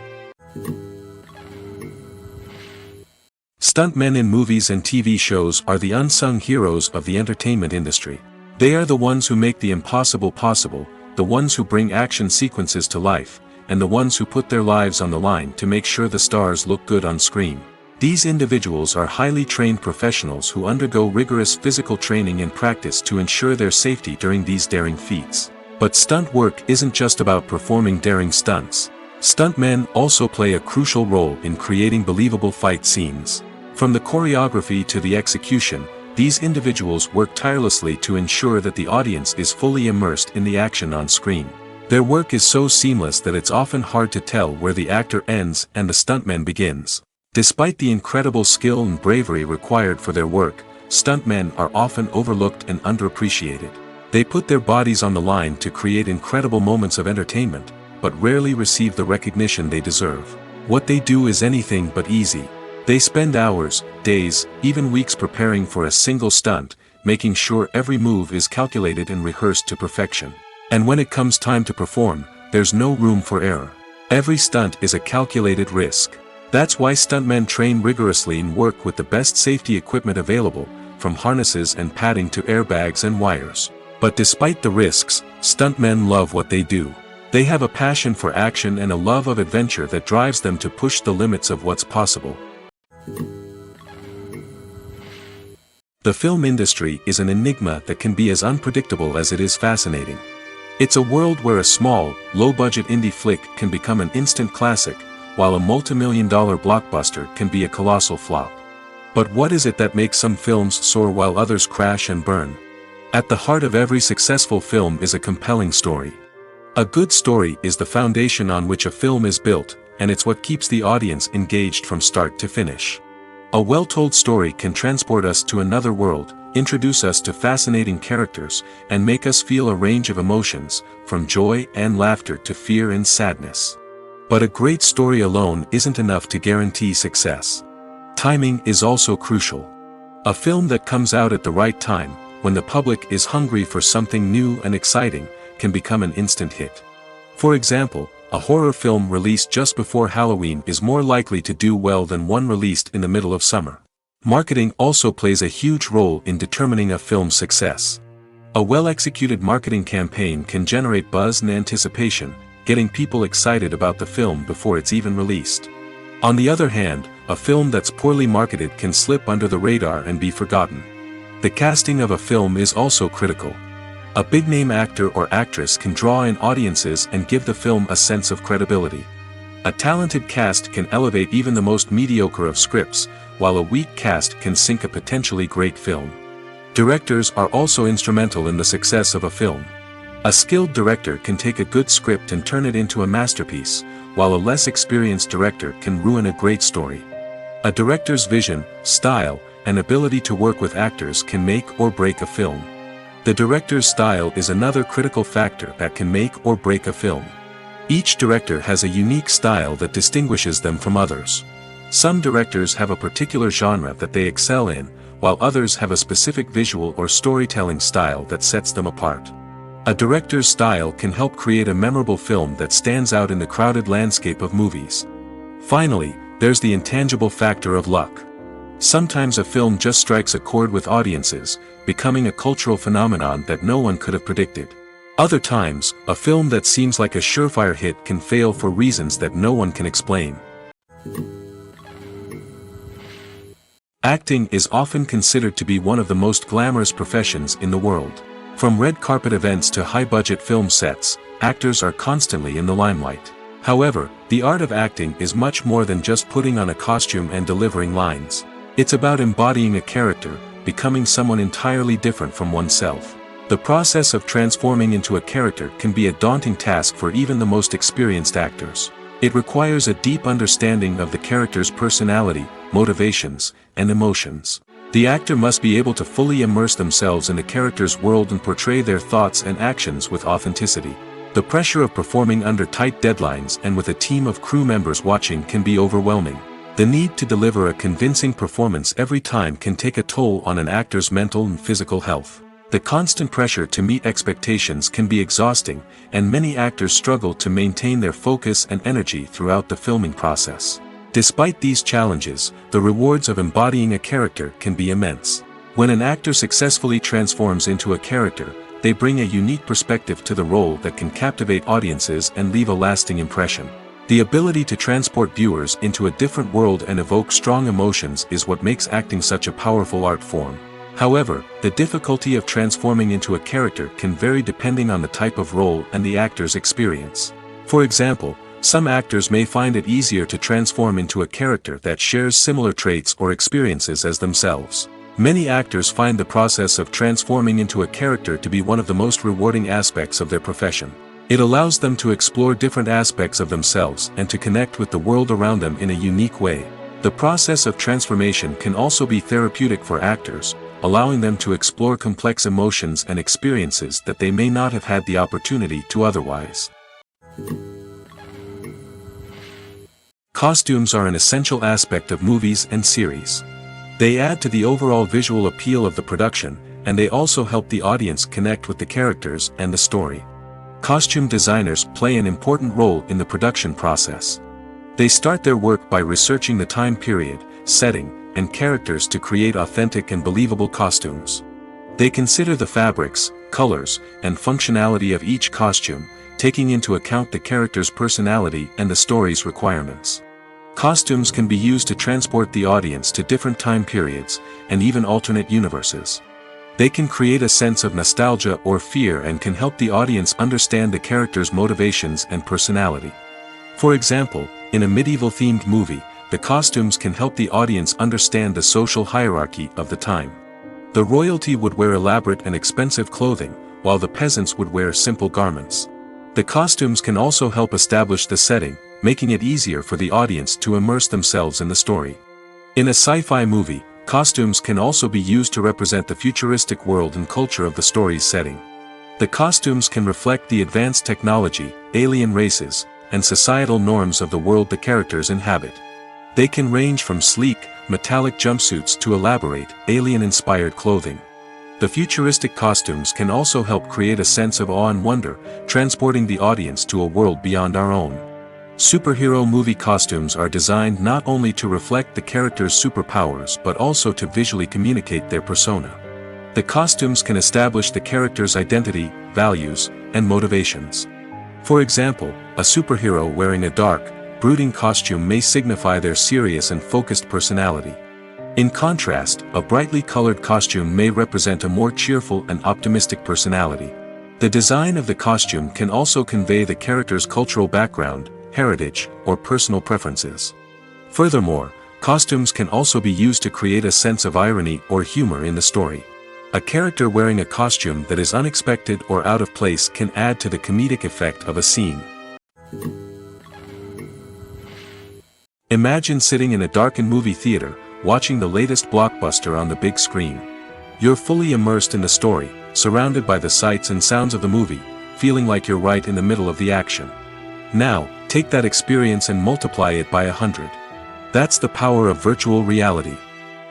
Stuntmen in movies and TV shows are the unsung heroes of the entertainment industry. They are the ones who make the impossible possible, the ones who bring action sequences to life, and the ones who put their lives on the line to make sure the stars look good on screen. These individuals are highly trained professionals who undergo rigorous physical training and practice to ensure their safety during these daring feats. But stunt work isn't just about performing daring stunts. Stuntmen also play a crucial role in creating believable fight scenes. From the choreography to the execution, these individuals work tirelessly to ensure that the audience is fully immersed in the action on screen. Their work is so seamless that it's often hard to tell where the actor ends and the stuntman begins. Despite the incredible skill and bravery required for their work, stuntmen are often overlooked and underappreciated. They put their bodies on the line to create incredible moments of entertainment, but rarely receive the recognition they deserve. What they do is anything but easy. They spend hours, days, even weeks preparing for a single stunt, making sure every move is calculated and rehearsed to perfection. And when it comes time to perform, there's no room for error. Every stunt is a calculated risk. That's why stuntmen train rigorously and work with the best safety equipment available, from harnesses and padding to airbags and wires. But despite the risks, stuntmen love what they do. They have a passion for action and a love of adventure that drives them to push the limits of what's possible. The film industry is an enigma that can be as unpredictable as it is fascinating. It's a world where a small, low-budget indie flick can become an instant classic, while a multi-million-dollar blockbuster can be a colossal flop. But what is it that makes some films soar while others crash and burn? At the heart of every successful film is a compelling story. A good story is the foundation on which a film is built, and it's what keeps the audience engaged from start to finish. A well-told story can transport us to another world, introduce us to fascinating characters, and make us feel a range of emotions, from joy and laughter to fear and sadness. But a great story alone isn't enough to guarantee success. Timing is also crucial. A film that comes out at the right time, when the public is hungry for something new and exciting, can become an instant hit. For example, a horror film released just before Halloween is more likely to do well than one released in the middle of summer. Marketing also plays a huge role in determining a film's success. A well-executed marketing campaign can generate buzz and anticipation, getting people excited about the film before it's even released. On the other hand, a film that's poorly marketed can slip under the radar and be forgotten. The casting of a film is also critical. A big-name actor or actress can draw in audiences and give the film a sense of credibility. A talented cast can elevate even the most mediocre of scripts, while a weak cast can sink a potentially great film. Directors are also instrumental in the success of a film. A skilled director can take a good script and turn it into a masterpiece, while a less experienced director can ruin a great story. A director's vision, style, and ability to work with actors can make or break a film. The director's style is another critical factor that can make or break a film. Each director has a unique style that distinguishes them from others. Some directors have a particular genre that they excel in, while others have a specific visual or storytelling style that sets them apart. A director's style can help create a memorable film that stands out in the crowded landscape of movies. Finally, there's the intangible factor of luck. Sometimes a film just strikes a chord with audiences, becoming a cultural phenomenon that no one could have predicted. Other times, a film that seems like a surefire hit can fail for reasons that no one can explain. Acting is often considered to be one of the most glamorous professions in the world. From red carpet events to high-budget film sets, actors are constantly in the limelight. However, the art of acting is much more than just putting on a costume and delivering lines. It's about embodying a character, becoming someone entirely different from oneself. The process of transforming into a character can be a daunting task for even the most experienced actors. It requires a deep understanding of the character's personality, motivations, and emotions. The actor must be able to fully immerse themselves in the character's world and portray their thoughts and actions with authenticity. The pressure of performing under tight deadlines and with a team of crew members watching can be overwhelming. The need to deliver a convincing performance every time can take a toll on an actor's mental and physical health. The constant pressure to meet expectations can be exhausting, and many actors struggle to maintain their focus and energy throughout the filming process. Despite these challenges, the rewards of embodying a character can be immense. When an actor successfully transforms into a character, they bring a unique perspective to the role that can captivate audiences and leave a lasting impression. The ability to transport viewers into a different world and evoke strong emotions is what makes acting such a powerful art form. However, the difficulty of transforming into a character can vary depending on the type of role and the actor's experience. For example, some actors may find it easier to transform into a character that shares similar traits or experiences as themselves. Many actors find the process of transforming into a character to be one of the most rewarding aspects of their profession. It allows them to explore different aspects of themselves and to connect with the world around them in a unique way. The process of transformation can also be therapeutic for actors, allowing them to explore complex emotions and experiences that they may not have had the opportunity to otherwise. Costumes are an essential aspect of movies and series. They add to the overall visual appeal of the production, and they also help the audience connect with the characters and the story. Costume designers play an important role in the production process. They start their work by researching the time period, setting, and characters to create authentic and believable costumes. They consider the fabrics, colors, and functionality of each costume, taking into account the character's personality and the story's requirements. Costumes can be used to transport the audience to different time periods, and even alternate universes. They can create a sense of nostalgia or fear and can help the audience understand the character's motivations and personality. For example, in a medieval-themed movie, the costumes can help the audience understand the social hierarchy of the time. The royalty would wear elaborate and expensive clothing, while the peasants would wear simple garments. The costumes can also help establish the setting, making it easier for the audience to immerse themselves in the story. In a sci-fi movie, costumes can also be used to represent the futuristic world and culture of the story's setting. The costumes can reflect the advanced technology, alien races, and societal norms of the world the characters inhabit. They can range from sleek, metallic jumpsuits to elaborate, alien-inspired clothing. The futuristic costumes can also help create a sense of awe and wonder, transporting the audience to a world beyond our own. Superhero movie costumes are designed not only to reflect the character's superpowers but also to visually communicate their persona. The costumes can establish the character's identity, values, and motivations. For example, a superhero wearing a dark, brooding costume may signify their serious and focused personality. In contrast, a brightly colored costume may represent a more cheerful and optimistic personality. The design of the costume can also convey the character's cultural background, heritage, or personal preferences. Furthermore, costumes can also be used to create a sense of irony or humor in the story. A character wearing a costume that is unexpected or out of place can add to the comedic effect of a scene. Imagine sitting in a darkened movie theater, watching the latest blockbuster on the big screen. You're fully immersed in the story, surrounded by the sights and sounds of the movie, feeling like you're right in the middle of the action. Now, take that experience and multiply it by 100. That's the power of virtual reality.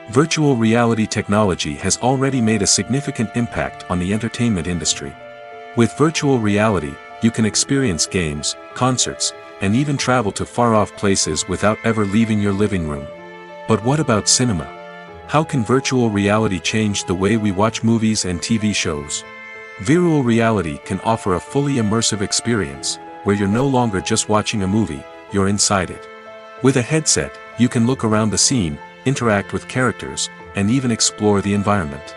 Virtual reality technology has already made a significant impact on the entertainment industry. With virtual reality, you can experience games, concerts, and even travel to far-off places without ever leaving your living room. But what about cinema? How can virtual reality change the way we watch movies and TV shows? Virtual reality can offer a fully immersive experience, where you're no longer just watching a movie, you're inside it. With a headset, you can look around the scene, interact with characters, and even explore the environment.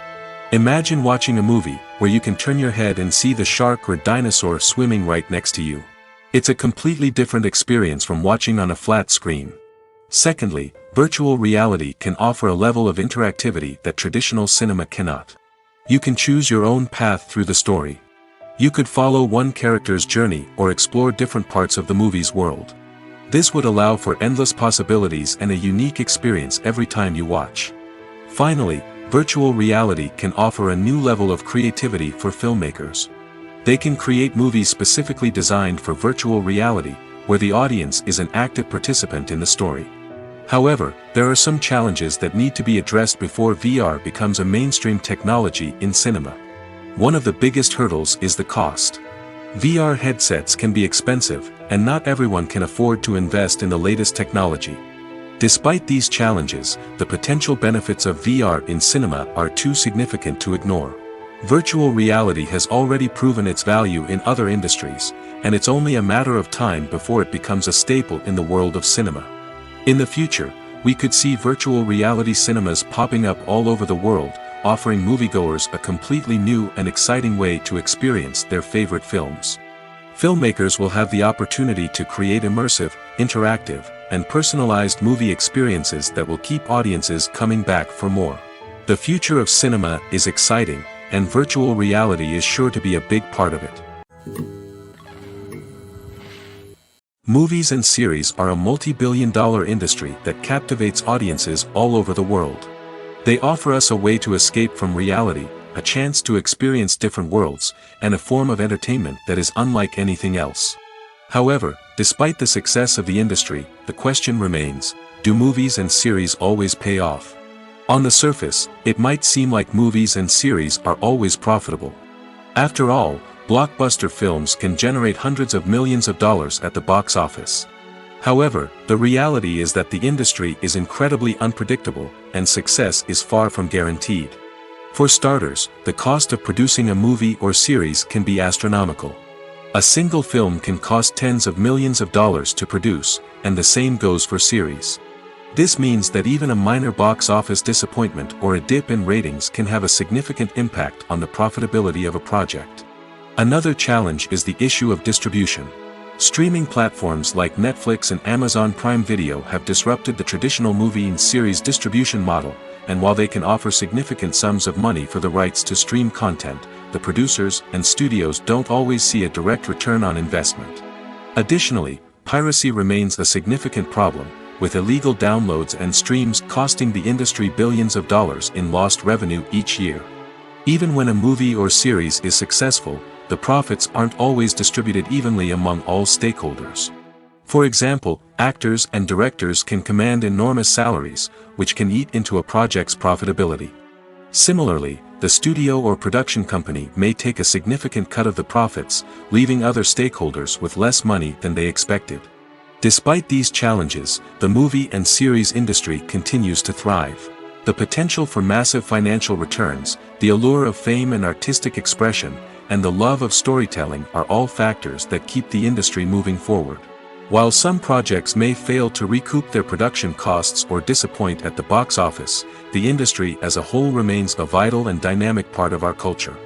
Imagine watching a movie where you can turn your head and see the shark or dinosaur swimming right next to you. It's a completely different experience from watching on a flat screen. Secondly, virtual reality can offer a level of interactivity that traditional cinema cannot. You can choose your own path through the story. You could follow one character's journey or explore different parts of the movie's world. This would allow for endless possibilities and a unique experience every time you watch. Finally, virtual reality can offer a new level of creativity for filmmakers. They can create movies specifically designed for virtual reality, where the audience is an active participant in the story. However, there are some challenges that need to be addressed before VR becomes a mainstream technology in cinema. One of the biggest hurdles is the cost. VR headsets can be expensive, and not everyone can afford to invest in the latest technology. Despite these challenges, the potential benefits of VR in cinema are too significant to ignore. Virtual reality has already proven its value in other industries, and it's only a matter of time before it becomes a staple in the world of cinema. In the future, we could see virtual reality cinemas popping up all over the world, offering moviegoers a completely new and exciting way to experience their favorite films. Filmmakers will have the opportunity to create immersive, interactive, and personalized movie experiences that will keep audiences coming back for more. The future of cinema is exciting, and virtual reality is sure to be a big part of it. Movies and series are a multi-billion-dollar industry that captivates audiences all over the world. They offer us a way to escape from reality, a chance to experience different worlds, and a form of entertainment that is unlike anything else. However, despite the success of the industry, the question remains, do movies and series always pay off? On the surface, it might seem like movies and series are always profitable. After all, blockbuster films can generate hundreds of millions of dollars at the box office. However, the reality is that the industry is incredibly unpredictable, and success is far from guaranteed. For starters, the cost of producing a movie or series can be astronomical. A single film can cost tens of millions of dollars to produce, and the same goes for series. This means that even a minor box office disappointment or a dip in ratings can have a significant impact on the profitability of a project. Another challenge is the issue of distribution. Streaming platforms like Netflix and Amazon Prime Video have disrupted the traditional movie and series distribution model, and while they can offer significant sums of money for the rights to stream content, the producers and studios don't always see a direct return on investment. Additionally, piracy remains a significant problem, with illegal downloads and streams costing the industry billions of dollars in lost revenue each year. Even when a movie or series is successful, the profits aren't always distributed evenly among all stakeholders. For example, actors and directors can command enormous salaries, which can eat into a project's profitability. Similarly, the studio or production company may take a significant cut of the profits, leaving other stakeholders with less money than they expected. Despite these challenges, the movie and series industry continues to thrive. The potential for massive financial returns, the allure of fame and artistic expression, and the love of storytelling are all factors that keep the industry moving forward. While some projects may fail to recoup their production costs or disappoint at the box office, the industry as a whole remains a vital and dynamic part of our culture.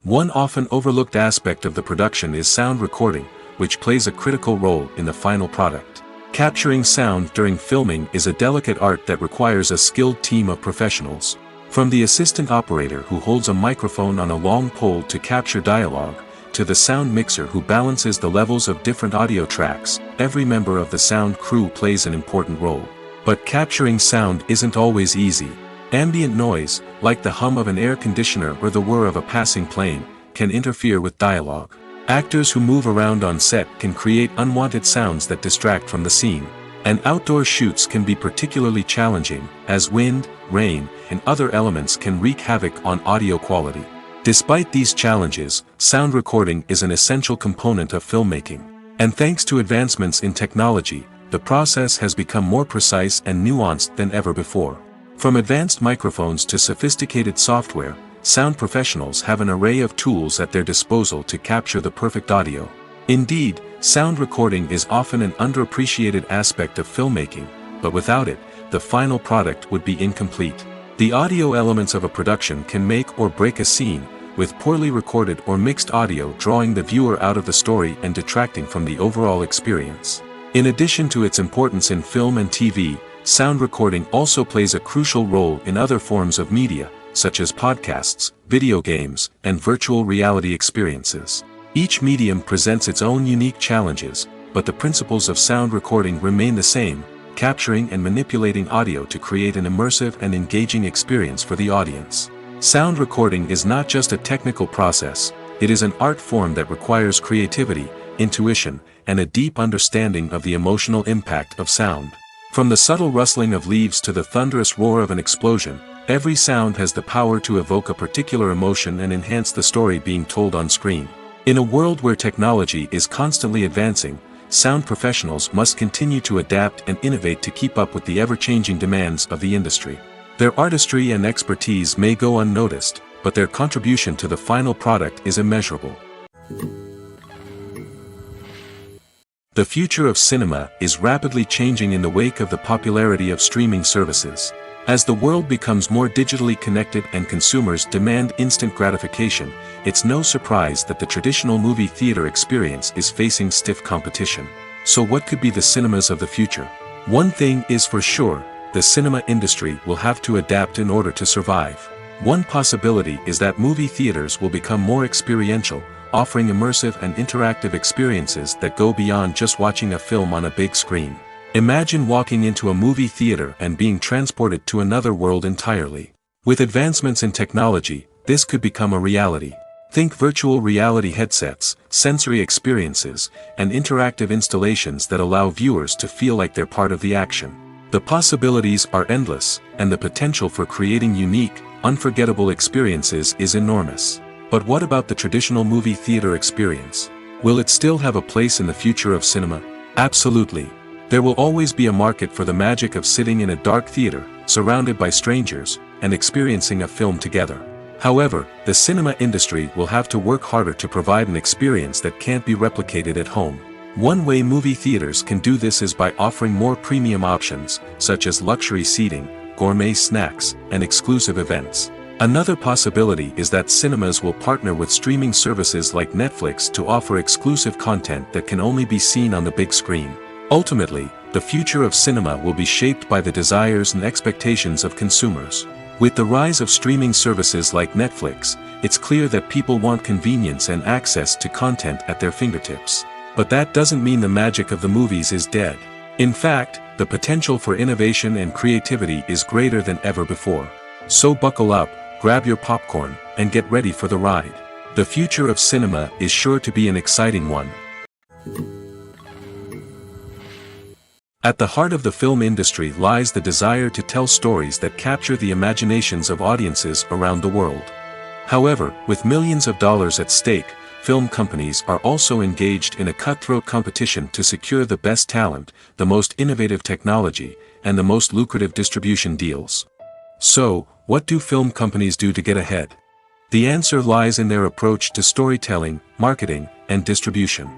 One often overlooked aspect of the production is sound recording, which plays a critical role in the final product. Capturing sound during filming is a delicate art that requires a skilled team of professionals. From the assistant operator who holds a microphone on a long pole to capture dialogue, to the sound mixer who balances the levels of different audio tracks, every member of the sound crew plays an important role. But capturing sound isn't always easy. Ambient noise, like the hum of an air conditioner or the whir of a passing plane, can interfere with dialogue. Actors who move around on set can create unwanted sounds that distract from the scene. And outdoor shoots can be particularly challenging, as wind, rain, and other elements can wreak havoc on audio quality. Despite these challenges, sound recording is an essential component of filmmaking. And thanks to advancements in technology, the process has become more precise and nuanced than ever before. From advanced microphones to sophisticated software, sound professionals have an array of tools at their disposal to capture the perfect audio. Indeed, sound recording is often an underappreciated aspect of filmmaking, but without it, the final product would be incomplete. The audio elements of a production can make or break a scene, with poorly recorded or mixed audio drawing the viewer out of the story and detracting from the overall experience. In addition to its importance in film and TV, sound recording also plays a crucial role in other forms of media, such as podcasts, video games, and virtual reality experiences. Each medium presents its own unique challenges, but the principles of sound recording remain the same: capturing and manipulating audio to create an immersive and engaging experience for the audience. Sound recording is not just a technical process, it is an art form that requires creativity, intuition, and a deep understanding of the emotional impact of sound. From the subtle rustling of leaves to the thunderous roar of an explosion, every sound has the power to evoke a particular emotion and enhance the story being told on screen. In a world where technology is constantly advancing, sound professionals must continue to adapt and innovate to keep up with the ever-changing demands of the industry. Their artistry and expertise may go unnoticed, but their contribution to the final product is immeasurable. The future of cinema is rapidly changing in the wake of the popularity of streaming services. As the world becomes more digitally connected and consumers demand instant gratification, it's no surprise that the traditional movie theater experience is facing stiff competition. So what could be the cinemas of the future? One thing is for sure, the cinema industry will have to adapt in order to survive. One possibility is that movie theaters will become more experiential, offering immersive and interactive experiences that go beyond just watching a film on a big screen. Imagine walking into a movie theater and being transported to another world entirely. With advancements in technology, this could become a reality. Think virtual reality headsets, sensory experiences, and interactive installations that allow viewers to feel like they're part of the action. The possibilities are endless, and the potential for creating unique, unforgettable experiences is enormous. But what about the traditional movie theater experience? Will it still have a place in the future of cinema? Absolutely. There will always be a market for the magic of sitting in a dark theater, surrounded by strangers, and experiencing a film together. However, the cinema industry will have to work harder to provide an experience that can't be replicated at home. One way movie theaters can do this is by offering more premium options, such as luxury seating, gourmet snacks, and exclusive events. Another possibility is that cinemas will partner with streaming services like Netflix to offer exclusive content that can only be seen on the big screen. Ultimately, the future of cinema will be shaped by the desires and expectations of consumers. With the rise of streaming services like Netflix, it's clear that people want convenience and access to content at their fingertips. But that doesn't mean the magic of the movies is dead. In fact, the potential for innovation and creativity is greater than ever before. So buckle up, grab your popcorn, and get ready for the ride. The future of cinema is sure to be an exciting one. At the heart of the film industry lies the desire to tell stories that capture the imaginations of audiences around the world. However, with millions of dollars at stake, film companies are also engaged in a cutthroat competition to secure the best talent, the most innovative technology, and the most lucrative distribution deals. So, what do film companies do to get ahead? The answer lies in their approach to storytelling, marketing, and distribution.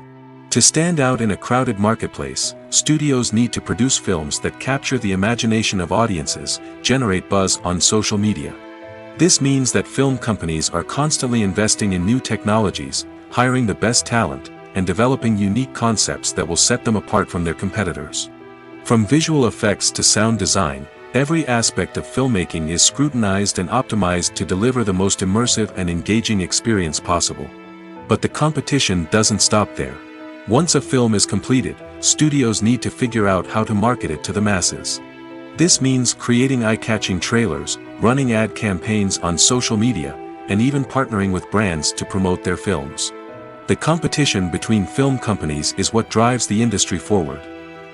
To stand out in a crowded marketplace, studios need to produce films that capture the imagination of audiences, generate buzz on social media. This means that film companies are constantly investing in new technologies, hiring the best talent, and developing unique concepts that will set them apart from their competitors. From visual effects to sound design, every aspect of filmmaking is scrutinized and optimized to deliver the most immersive and engaging experience possible. But the competition doesn't stop there. Once a film is completed, studios need to figure out how to market it to the masses. This means creating eye-catching trailers, running ad campaigns on social media, and even partnering with brands to promote their films. The competition between film companies is what drives the industry forward.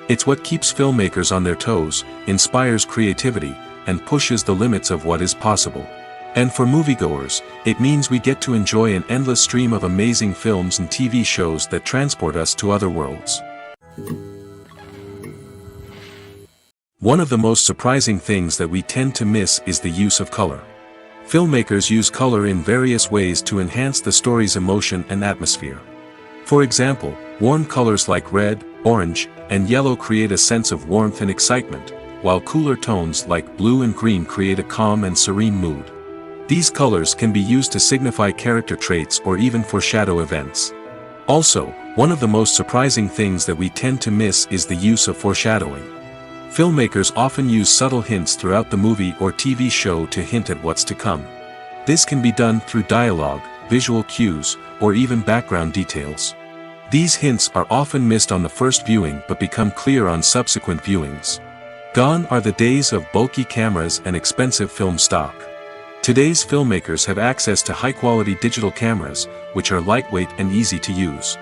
It's what keeps filmmakers on their toes, inspires creativity, and pushes the limits of what is possible. And for moviegoers, it means we get to enjoy an endless stream of amazing films and TV shows that transport us to other worlds. One of the most surprising things that we tend to miss is the use of color. Filmmakers use color in various ways to enhance the story's emotion and atmosphere. For example, warm colors like red, orange, and yellow create a sense of warmth and excitement, while cooler tones like blue and green create a calm and serene mood. These colors can be used to signify character traits or even foreshadow events. Also, one of the most surprising things that we tend to miss is the use of foreshadowing. Filmmakers often use subtle hints throughout the movie or TV show to hint at what's to come. This can be done through dialogue, visual cues, or even background details. These hints are often missed on the first viewing but become clear on subsequent viewings. Gone are the days of bulky cameras and expensive film stock. Today's filmmakers have access to high-quality digital cameras, which are lightweight and easy to use.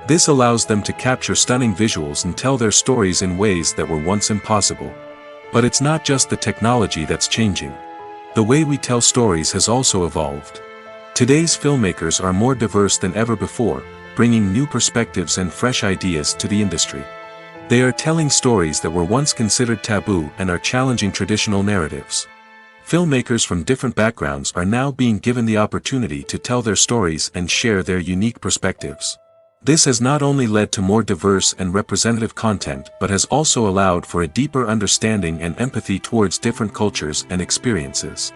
This allows them to capture stunning visuals and tell their stories in ways that were once impossible. But it's not just the technology that's changing. The way we tell stories has also evolved. Today's filmmakers are more diverse than ever before, bringing new perspectives and fresh ideas to the industry. They are telling stories that were once considered taboo and are challenging traditional narratives. Filmmakers from different backgrounds are now being given the opportunity to tell their stories and share their unique perspectives. This has not only led to more diverse and representative content but has also allowed for a deeper understanding and empathy towards different cultures and experiences.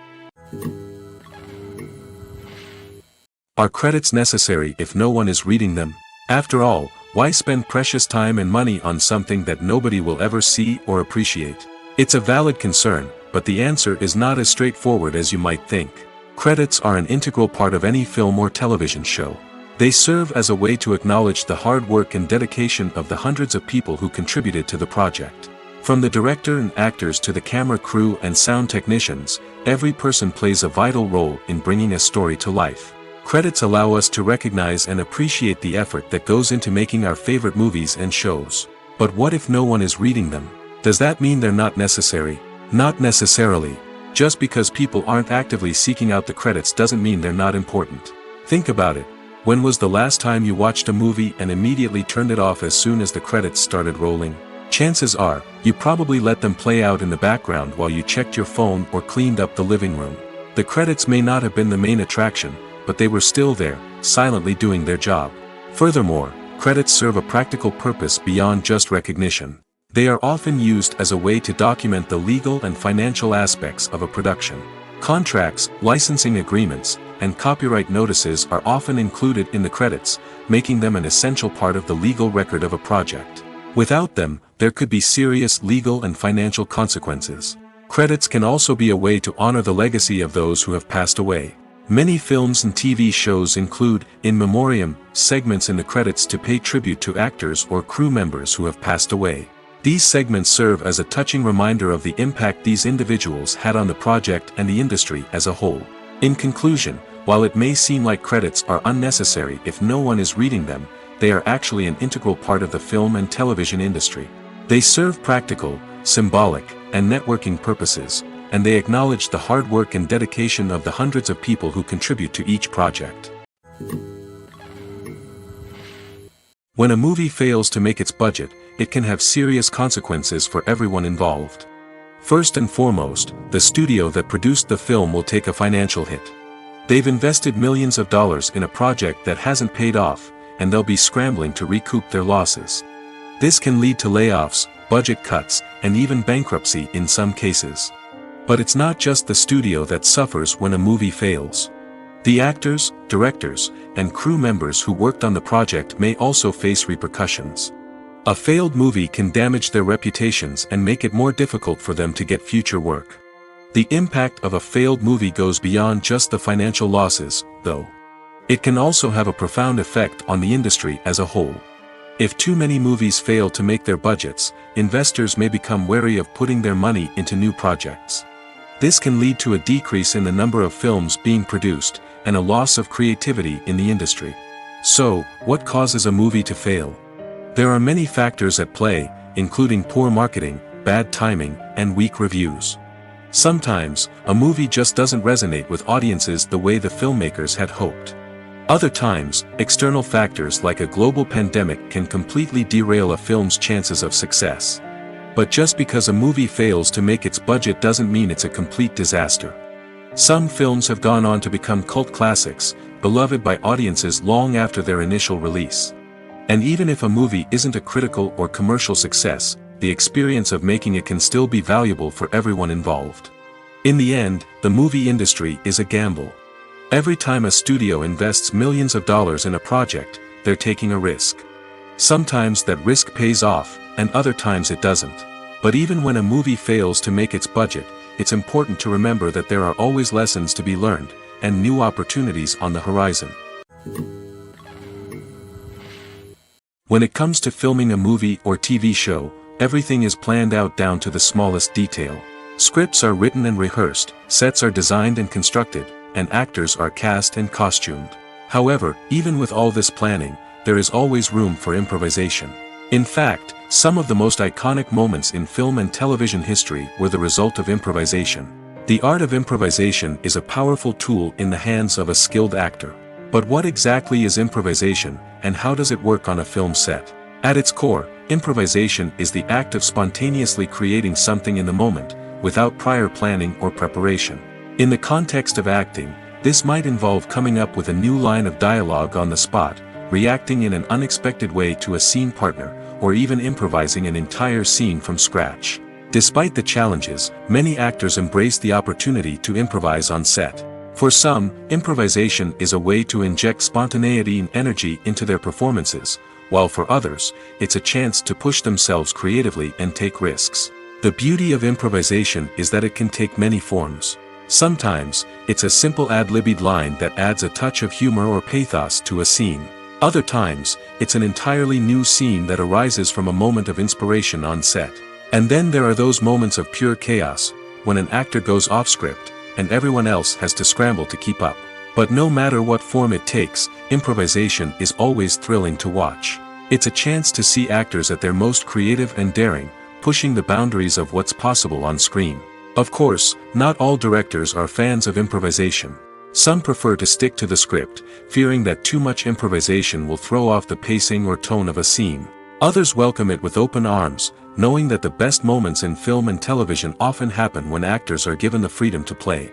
Are credits necessary if no one is reading them? After all, why spend precious time and money on something that nobody will ever see or appreciate? It's a valid concern, but the answer is not as straightforward as you might think. Credits are an integral part of any film or television show. They serve as a way to acknowledge the hard work and dedication of the hundreds of people who contributed to the project. From the director and actors to the camera crew and sound technicians, every person plays a vital role in bringing a story to life. Credits allow us to recognize and appreciate the effort that goes into making our favorite movies and shows. But what if no one is reading them? Does that mean they're not necessary? Not necessarily. Just because people aren't actively seeking out the credits doesn't mean they're not important. Think about it. When was the last time you watched a movie and immediately turned it off as soon as the credits started rolling? Chances are, you probably let them play out in the background while you checked your phone or cleaned up the living room. The credits may not have been the main attraction, but they were still there, silently doing their job. Furthermore, credits serve a practical purpose beyond just recognition. They are often used as a way to document the legal and financial aspects of a production. Contracts, licensing agreements, and copyright notices are often included in the credits, making them an essential part of the legal record of a project. Without them, there could be serious legal and financial consequences. Credits can also be a way to honor the legacy of those who have passed away. Many films and TV shows include, in memoriam, segments in the credits to pay tribute to actors or crew members who have passed away. These segments serve as a touching reminder of the impact these individuals had on the project and the industry as a whole. In conclusion, while it may seem like credits are unnecessary if no one is reading them, they are actually an integral part of the film and television industry. They serve practical, symbolic, and networking purposes, and they acknowledge the hard work and dedication of the hundreds of people who contribute to each project. When a movie fails to make its budget, it can have serious consequences for everyone involved. First and foremost, the studio that produced the film will take a financial hit. They've invested millions of dollars in a project that hasn't paid off, and they'll be scrambling to recoup their losses. This can lead to layoffs, budget cuts, and even bankruptcy in some cases. But it's not just the studio that suffers when a movie fails. The actors, directors, and crew members who worked on the project may also face repercussions. A failed movie can damage their reputations and make it more difficult for them to get future work. The impact of a failed movie goes beyond just the financial losses, though. It can also have a profound effect on the industry as a whole. If too many movies fail to make their budgets, investors may become wary of putting their money into new projects. This can lead to a decrease in the number of films being produced, and a loss of creativity in the industry. So, what causes a movie to fail? There are many factors at play, including poor marketing, bad timing, and weak reviews. Sometimes, a movie just doesn't resonate with audiences the way the filmmakers had hoped. Other times, external factors like a global pandemic can completely derail a film's chances of success. But just because a movie fails to make its budget doesn't mean it's a complete disaster. Some films have gone on to become cult classics, beloved by audiences long after their initial release. And even if a movie isn't a critical or commercial success, the experience of making it can still be valuable for everyone involved. In the end, the movie industry is a gamble. Every time a studio invests millions of dollars in a project, they're taking a risk. Sometimes that risk pays off, and other times it doesn't. But even when a movie fails to make its budget, it's important to remember that there are always lessons to be learned, and new opportunities on the horizon. When it comes to filming a movie or TV show, everything is planned out down to the smallest detail. Scripts are written and rehearsed, sets are designed and constructed, and actors are cast and costumed. However, even with all this planning, there is always room for improvisation. In fact, some of the most iconic moments in film and television history were the result of improvisation. The art of improvisation is a powerful tool in the hands of a skilled actor. But what exactly is improvisation, and how does it work on a film set? At its core, improvisation is the act of spontaneously creating something in the moment, without prior planning or preparation. In the context of acting, this might involve coming up with a new line of dialogue on the spot, reacting in an unexpected way to a scene partner, or even improvising an entire scene from scratch. Despite the challenges, many actors embrace the opportunity to improvise on set. For some, improvisation is a way to inject spontaneity and energy into their performances, while for others, it's a chance to push themselves creatively and take risks. The beauty of improvisation is that it can take many forms. Sometimes, it's a simple ad-libbed line that adds a touch of humor or pathos to a scene. Other times, it's an entirely new scene that arises from a moment of inspiration on set. And then there are those moments of pure chaos, when an actor goes off script, and everyone else has to scramble to keep up. But no matter what form it takes, improvisation is always thrilling to watch. It's a chance to see actors at their most creative and daring, pushing the boundaries of what's possible on screen. Of course, not all directors are fans of improvisation. Some prefer to stick to the script, fearing that too much improvisation will throw off the pacing or tone of a scene. Others welcome it with open arms, knowing that the best moments in film and television often happen when actors are given the freedom to play.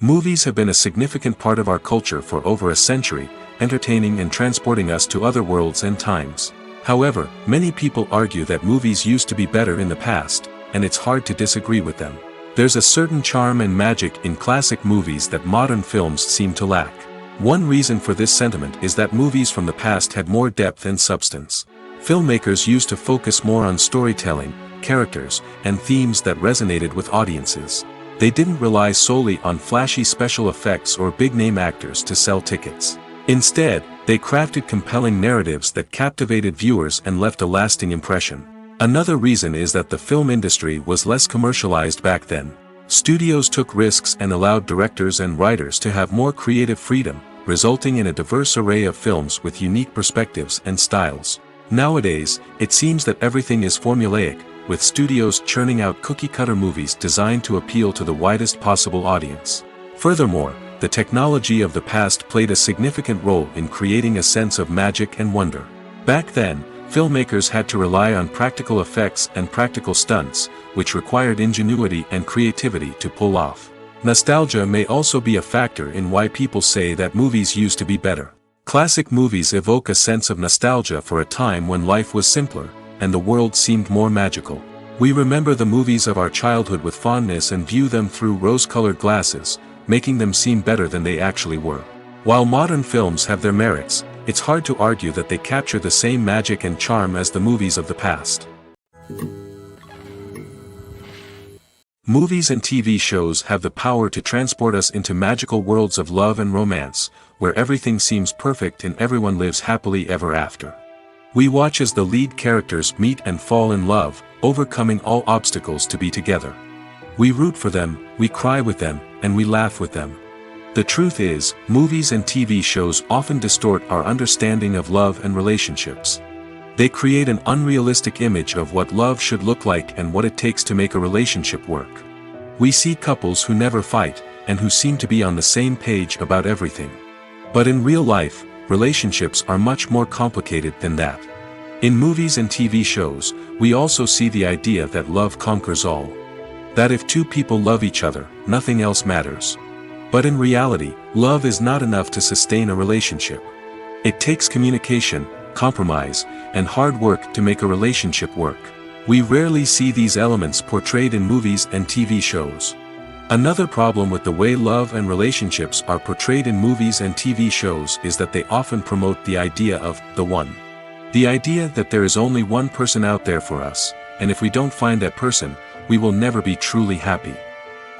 Movies have been a significant part of our culture for over a century, entertaining and transporting us to other worlds and times. However, many people argue that movies used to be better in the past, and it's hard to disagree with them. There's a certain charm and magic in classic movies that modern films seem to lack. One reason for this sentiment is that movies from the past had more depth and substance. Filmmakers used to focus more on storytelling, characters, and themes that resonated with audiences. They didn't rely solely on flashy special effects or big-name actors to sell tickets. Instead, they crafted compelling narratives that captivated viewers and left a lasting impression. Another reason is that the film industry was less commercialized back then. Studios took risks and allowed directors and writers to have more creative freedom, resulting in a diverse array of films with unique perspectives and styles. Nowadays, it seems that everything is formulaic, with studios churning out cookie-cutter movies designed to appeal to the widest possible audience. Furthermore, the technology of the past played a significant role in creating a sense of magic and wonder. Back then, filmmakers had to rely on practical effects and practical stunts, which required ingenuity and creativity to pull off. Nostalgia may also be a factor in why people say that movies used to be better. Classic movies evoke a sense of nostalgia for a time when life was simpler, and the world seemed more magical. We remember the movies of our childhood with fondness and view them through rose-colored glasses, making them seem better than they actually were. While modern films have their merits, it's hard to argue that they capture the same magic and charm as the movies of the past. Movies and TV shows have the power to transport us into magical worlds of love and romance, where everything seems perfect and everyone lives happily ever after. We watch as the lead characters meet and fall in love, overcoming all obstacles to be together. We root for them, we cry with them, and we laugh with them. The truth is, movies and TV shows often distort our understanding of love and relationships. They create an unrealistic image of what love should look like and what it takes to make a relationship work. We see couples who never fight, and who seem to be on the same page about everything. But in real life, relationships are much more complicated than that. In movies and TV shows, we also see the idea that love conquers all. That if two people love each other, nothing else matters. But in reality, love is not enough to sustain a relationship. It takes communication, compromise, and hard work to make a relationship work. We rarely see these elements portrayed in movies and TV shows. Another problem with the way love and relationships are portrayed in movies and TV shows is that they often promote the idea of the one. The idea that there is only one person out there for us, and if we don't find that person, we will never be truly happy.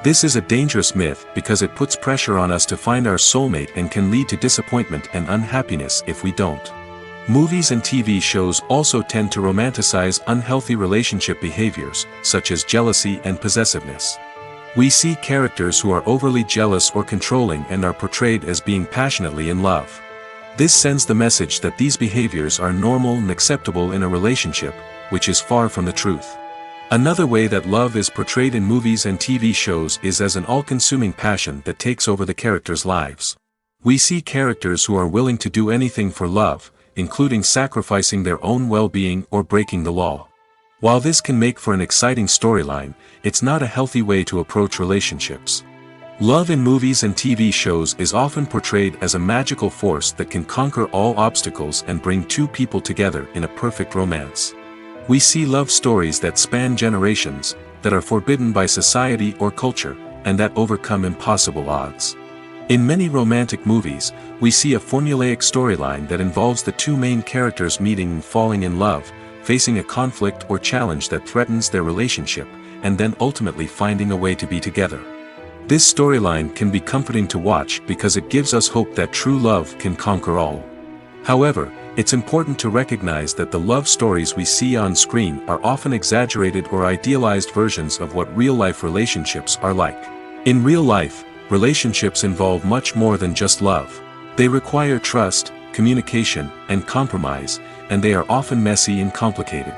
This is a dangerous myth because it puts pressure on us to find our soulmate and can lead to disappointment and unhappiness if we don't. Movies and TV shows also tend to romanticize unhealthy relationship behaviors, such as jealousy and possessiveness. We see characters who are overly jealous or controlling and are portrayed as being passionately in love. This sends the message that these behaviors are normal and acceptable in a relationship, which is far from the truth. Another way that love is portrayed in movies and TV shows is as an all-consuming passion that takes over the characters' lives. We see characters who are willing to do anything for love, including sacrificing their own well-being or breaking the law. While this can make for an exciting storyline, it's not a healthy way to approach relationships. Love in movies and TV shows is often portrayed as a magical force that can conquer all obstacles and bring two people together in a perfect romance. We see love stories that span generations, that are forbidden by society or culture, and that overcome impossible odds. In many romantic movies, we see a formulaic storyline that involves the two main characters meeting and falling in love, facing a conflict or challenge that threatens their relationship, and then ultimately finding a way to be together. This storyline can be comforting to watch because it gives us hope that true love can conquer all. However, it's important to recognize that the love stories we see on screen are often exaggerated or idealized versions of what real-life relationships are like. In real life, relationships involve much more than just love. They require trust, communication, and compromise, and they are often messy and complicated.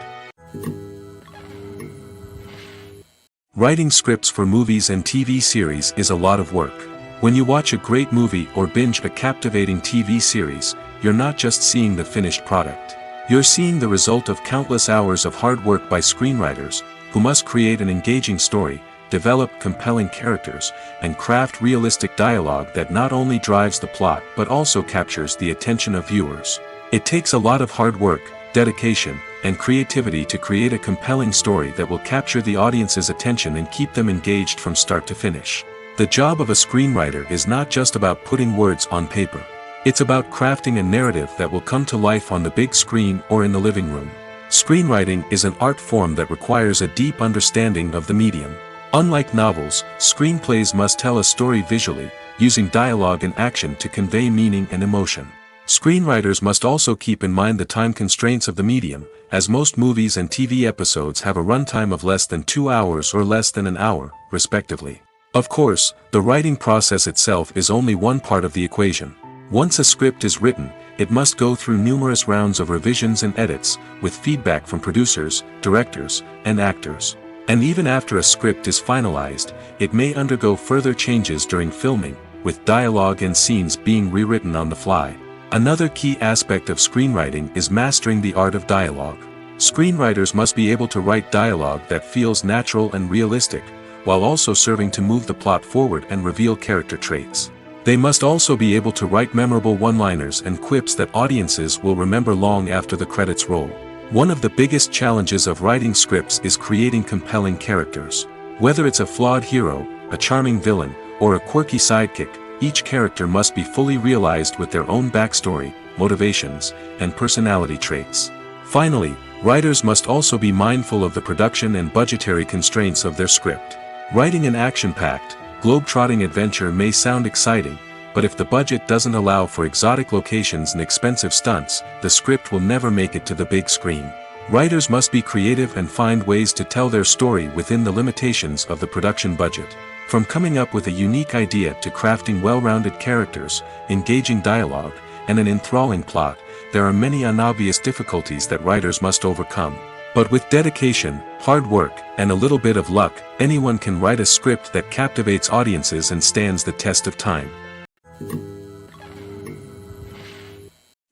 Writing scripts for movies and TV series is a lot of work. When you watch a great movie or binge a captivating TV series, you're not just seeing the finished product. You're seeing the result of countless hours of hard work by screenwriters, who must create an engaging story, develop compelling characters, and craft realistic dialogue that not only drives the plot but also captures the attention of viewers. It takes a lot of hard work, dedication, and creativity to create a compelling story that will capture the audience's attention and keep them engaged from start to finish. The job of a screenwriter is not just about putting words on paper. It's about crafting a narrative that will come to life on the big screen or in the living room. Screenwriting is an art form that requires a deep understanding of the medium. Unlike novels, screenplays must tell a story visually, using dialogue and action to convey meaning and emotion. Screenwriters must also keep in mind the time constraints of the medium, as most movies and TV episodes have a runtime of less than 2 hours or less than an hour, respectively. Of course, the writing process itself is only one part of the equation. Once a script is written, it must go through numerous rounds of revisions and edits, with feedback from producers, directors, and actors. And even after a script is finalized, it may undergo further changes during filming, with dialogue and scenes being rewritten on the fly. Another key aspect of screenwriting is mastering the art of dialogue. Screenwriters must be able to write dialogue that feels natural and realistic, while also serving to move the plot forward and reveal character traits. They must also be able to write memorable one-liners and quips that audiences will remember long after the credits roll. One of the biggest challenges of writing scripts is creating compelling characters. Whether it's a flawed hero, a charming villain, or a quirky sidekick, each character must be fully realized with their own backstory, motivations, and personality traits. Finally, writers must also be mindful of the production and budgetary constraints of their script. Writing an action-packed, globe-trotting adventure may sound exciting, but if the budget doesn't allow for exotic locations and expensive stunts, the script will never make it to the big screen. Writers must be creative and find ways to tell their story within the limitations of the production budget. From coming up with a unique idea to crafting well-rounded characters, engaging dialogue, and an enthralling plot, there are many unobvious difficulties that writers must overcome. But with dedication, hard work, and a little bit of luck, anyone can write a script that captivates audiences and stands the test of time.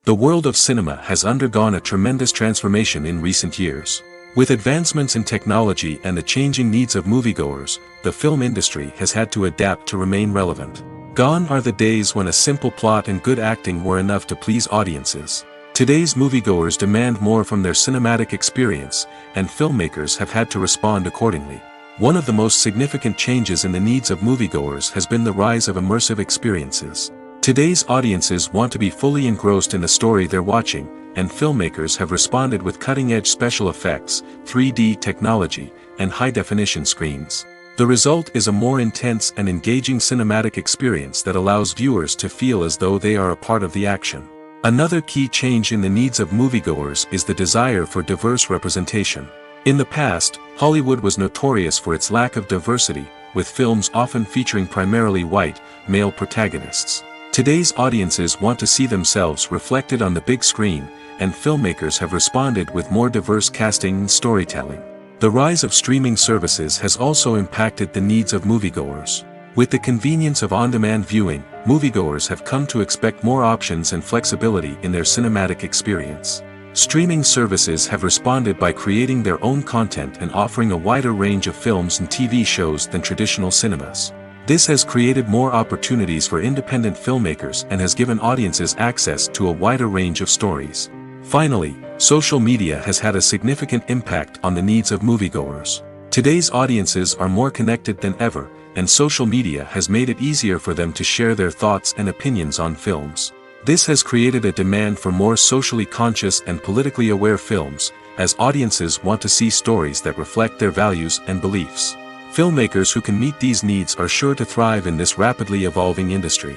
The world of cinema has undergone a tremendous transformation in recent years. With advancements in technology and the changing needs of moviegoers, the film industry has had to adapt to remain relevant. Gone are the days when a simple plot and good acting were enough to please audiences. Today's moviegoers demand more from their cinematic experience, and filmmakers have had to respond accordingly. One of the most significant changes in the needs of moviegoers has been the rise of immersive experiences. Today's audiences want to be fully engrossed in the story they're watching, and filmmakers have responded with cutting-edge special effects, 3D technology, and high-definition screens. The result is a more intense and engaging cinematic experience that allows viewers to feel as though they are a part of the action. Another key change in the needs of moviegoers is the desire for diverse representation. In the past, Hollywood was notorious for its lack of diversity, with films often featuring primarily white, male protagonists. Today's audiences want to see themselves reflected on the big screen, and filmmakers have responded with more diverse casting and storytelling. The rise of streaming services has also impacted the needs of moviegoers. With the convenience of on-demand viewing, moviegoers have come to expect more options and flexibility in their cinematic experience. Streaming services have responded by creating their own content and offering a wider range of films and TV shows than traditional cinemas. This has created more opportunities for independent filmmakers and has given audiences access to a wider range of stories. Finally, social media has had a significant impact on the needs of moviegoers. Today's audiences are more connected than ever, and social media has made it easier for them to share their thoughts and opinions on films. This has created a demand for more socially conscious and politically aware films, as audiences want to see stories that reflect their values and beliefs. Filmmakers who can meet these needs are sure to thrive in this rapidly evolving industry.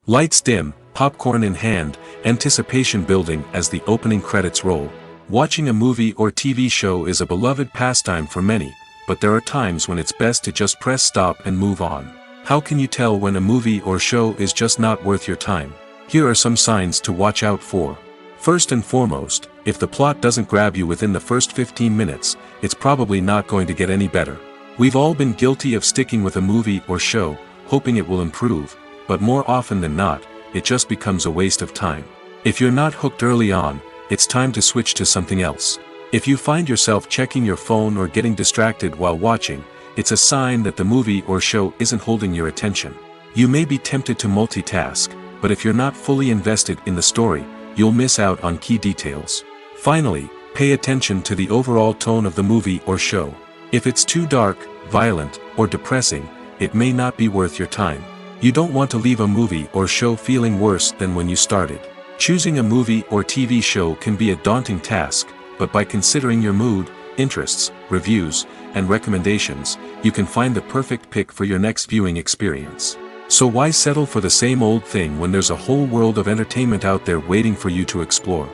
Lights dim, popcorn in hand, anticipation building as the opening credits roll. Watching a movie or TV show is a beloved pastime for many, but there are times when it's best to just press stop and move on. How can you tell when a movie or show is just not worth your time? Here are some signs to watch out for. First and foremost, if the plot doesn't grab you within the first 15 minutes, it's probably not going to get any better. We've all been guilty of sticking with a movie or show, hoping it will improve, but more often than not, it just becomes a waste of time. If you're not hooked early on, it's time to switch to something else. If you find yourself checking your phone or getting distracted while watching, it's a sign that the movie or show isn't holding your attention. You may be tempted to multitask, but if you're not fully invested in the story, you'll miss out on key details. Finally, pay attention to the overall tone of the movie or show. If it's too dark, violent, or depressing, it may not be worth your time. You don't want to leave a movie or show feeling worse than when you started. Choosing a movie or TV show can be a daunting task, but by considering your mood, interests, reviews, and recommendations, you can find the perfect pick for your next viewing experience. So why settle for the same old thing when there's a whole world of entertainment out there waiting for you to explore?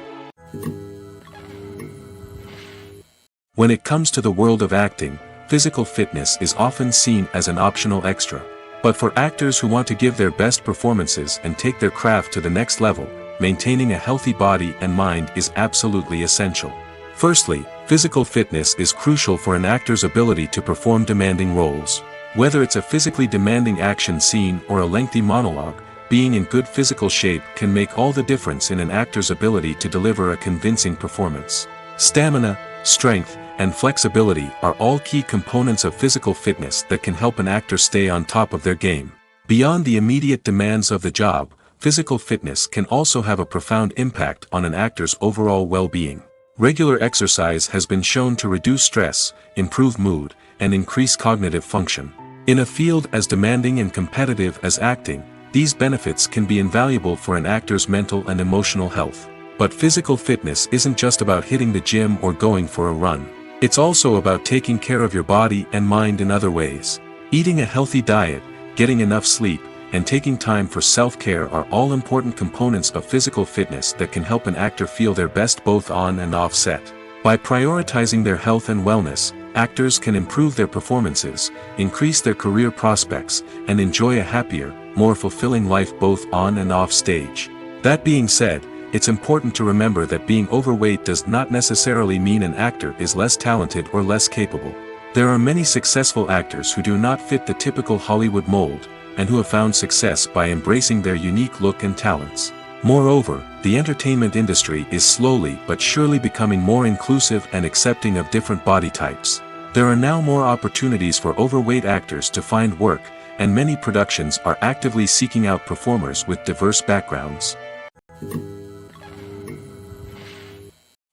When it comes to the world of acting, physical fitness is often seen as an optional extra. But for actors who want to give their best performances and take their craft to the next level, maintaining a healthy body and mind is absolutely essential. Firstly, physical fitness is crucial for an actor's ability to perform demanding roles. Whether it's a physically demanding action scene or a lengthy monologue, being in good physical shape can make all the difference in an actor's ability to deliver a convincing performance. Stamina, strength, and flexibility are all key components of physical fitness that can help an actor stay on top of their game. Beyond the immediate demands of the job, physical fitness can also have a profound impact on an actor's overall well-being. Regular exercise has been shown to reduce stress, improve mood, and increase cognitive function. In a field as demanding and competitive as acting, these benefits can be invaluable for an actor's mental and emotional health. But physical fitness isn't just about hitting the gym or going for a run. It's also about taking care of your body and mind in other ways. Eating a healthy diet, getting enough sleep, and taking time for self-care are all important components of physical fitness that can help an actor feel their best both on and off set. By prioritizing their health and wellness, actors can improve their performances, increase their career prospects, and enjoy a happier, more fulfilling life both on and off stage. That being said, it's important to remember that being overweight does not necessarily mean an actor is less talented or less capable. There are many successful actors who do not fit the typical Hollywood mold, and who have found success by embracing their unique look and talents. Moreover, the entertainment industry is slowly but surely becoming more inclusive and accepting of different body types. There are now more opportunities for overweight actors to find work, and many productions are actively seeking out performers with diverse backgrounds.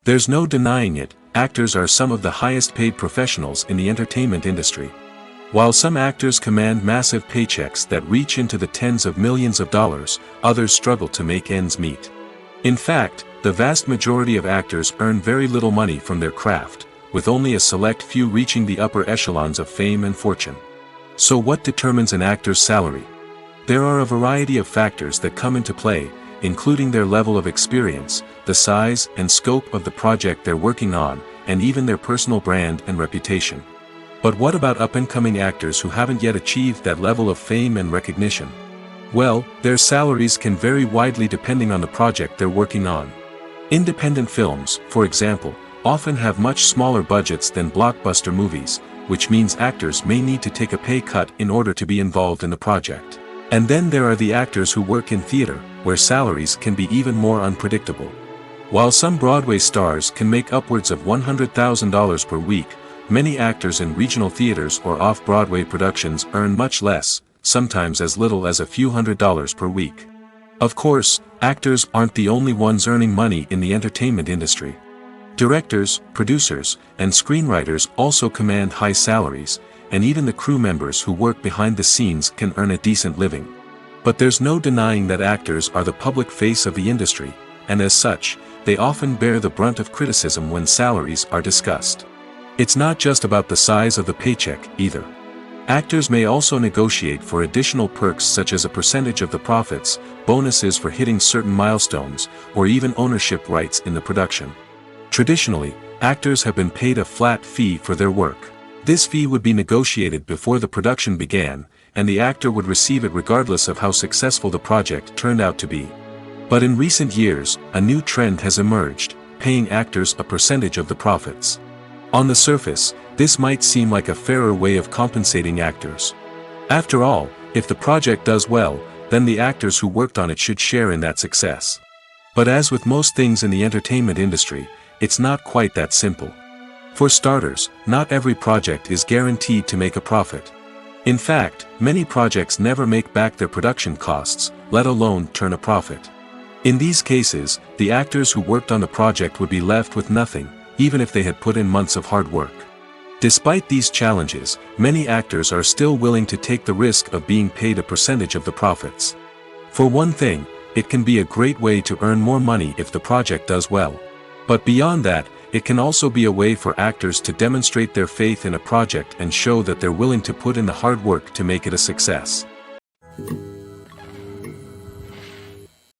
There's no denying it, actors are some of the highest paid professionals in the entertainment industry. While some actors command massive paychecks that reach into the tens of millions of dollars, others struggle to make ends meet. In fact, the vast majority of actors earn very little money from their craft, with only a select few reaching the upper echelons of fame and fortune. So what determines an actor's salary? There are a variety of factors that come into play, including their level of experience, the size and scope of the project they're working on, and even their personal brand and reputation. But what about up-and-coming actors who haven't yet achieved that level of fame and recognition? Well, their salaries can vary widely depending on the project they're working on. Independent films, for example, often have much smaller budgets than blockbuster movies, which means actors may need to take a pay cut in order to be involved in the project. And then there are the actors who work in theater, where salaries can be even more unpredictable. While some Broadway stars can make upwards of $100,000 per week, many actors in regional theaters or off-Broadway productions earn much less, sometimes as little as a few $100s per week. Of course, actors aren't the only ones earning money in the entertainment industry. Directors, producers, and screenwriters also command high salaries, and even the crew members who work behind the scenes can earn a decent living. But there's no denying that actors are the public face of the industry, and as such, they often bear the brunt of criticism when salaries are discussed. It's not just about the size of the paycheck, either. Actors may also negotiate for additional perks such as a percentage of the profits, bonuses for hitting certain milestones, or even ownership rights in the production. Traditionally, actors have been paid a flat fee for their work. This fee would be negotiated before the production began, and the actor would receive it regardless of how successful the project turned out to be. But in recent years, a new trend has emerged, paying actors a percentage of the profits. On the surface, this might seem like a fairer way of compensating actors. After all, if the project does well, then the actors who worked on it should share in that success. But as with most things in the entertainment industry, it's not quite that simple. For starters, not every project is guaranteed to make a profit. In fact, many projects never make back their production costs, let alone turn a profit. In these cases, the actors who worked on the project would be left with nothing, even if they had put in months of hard work. Despite these challenges, many actors are still willing to take the risk of being paid a percentage of the profits. For one thing, it can be a great way to earn more money if the project does well. But beyond that, it can also be a way for actors to demonstrate their faith in a project and show that they're willing to put in the hard work to make it a success.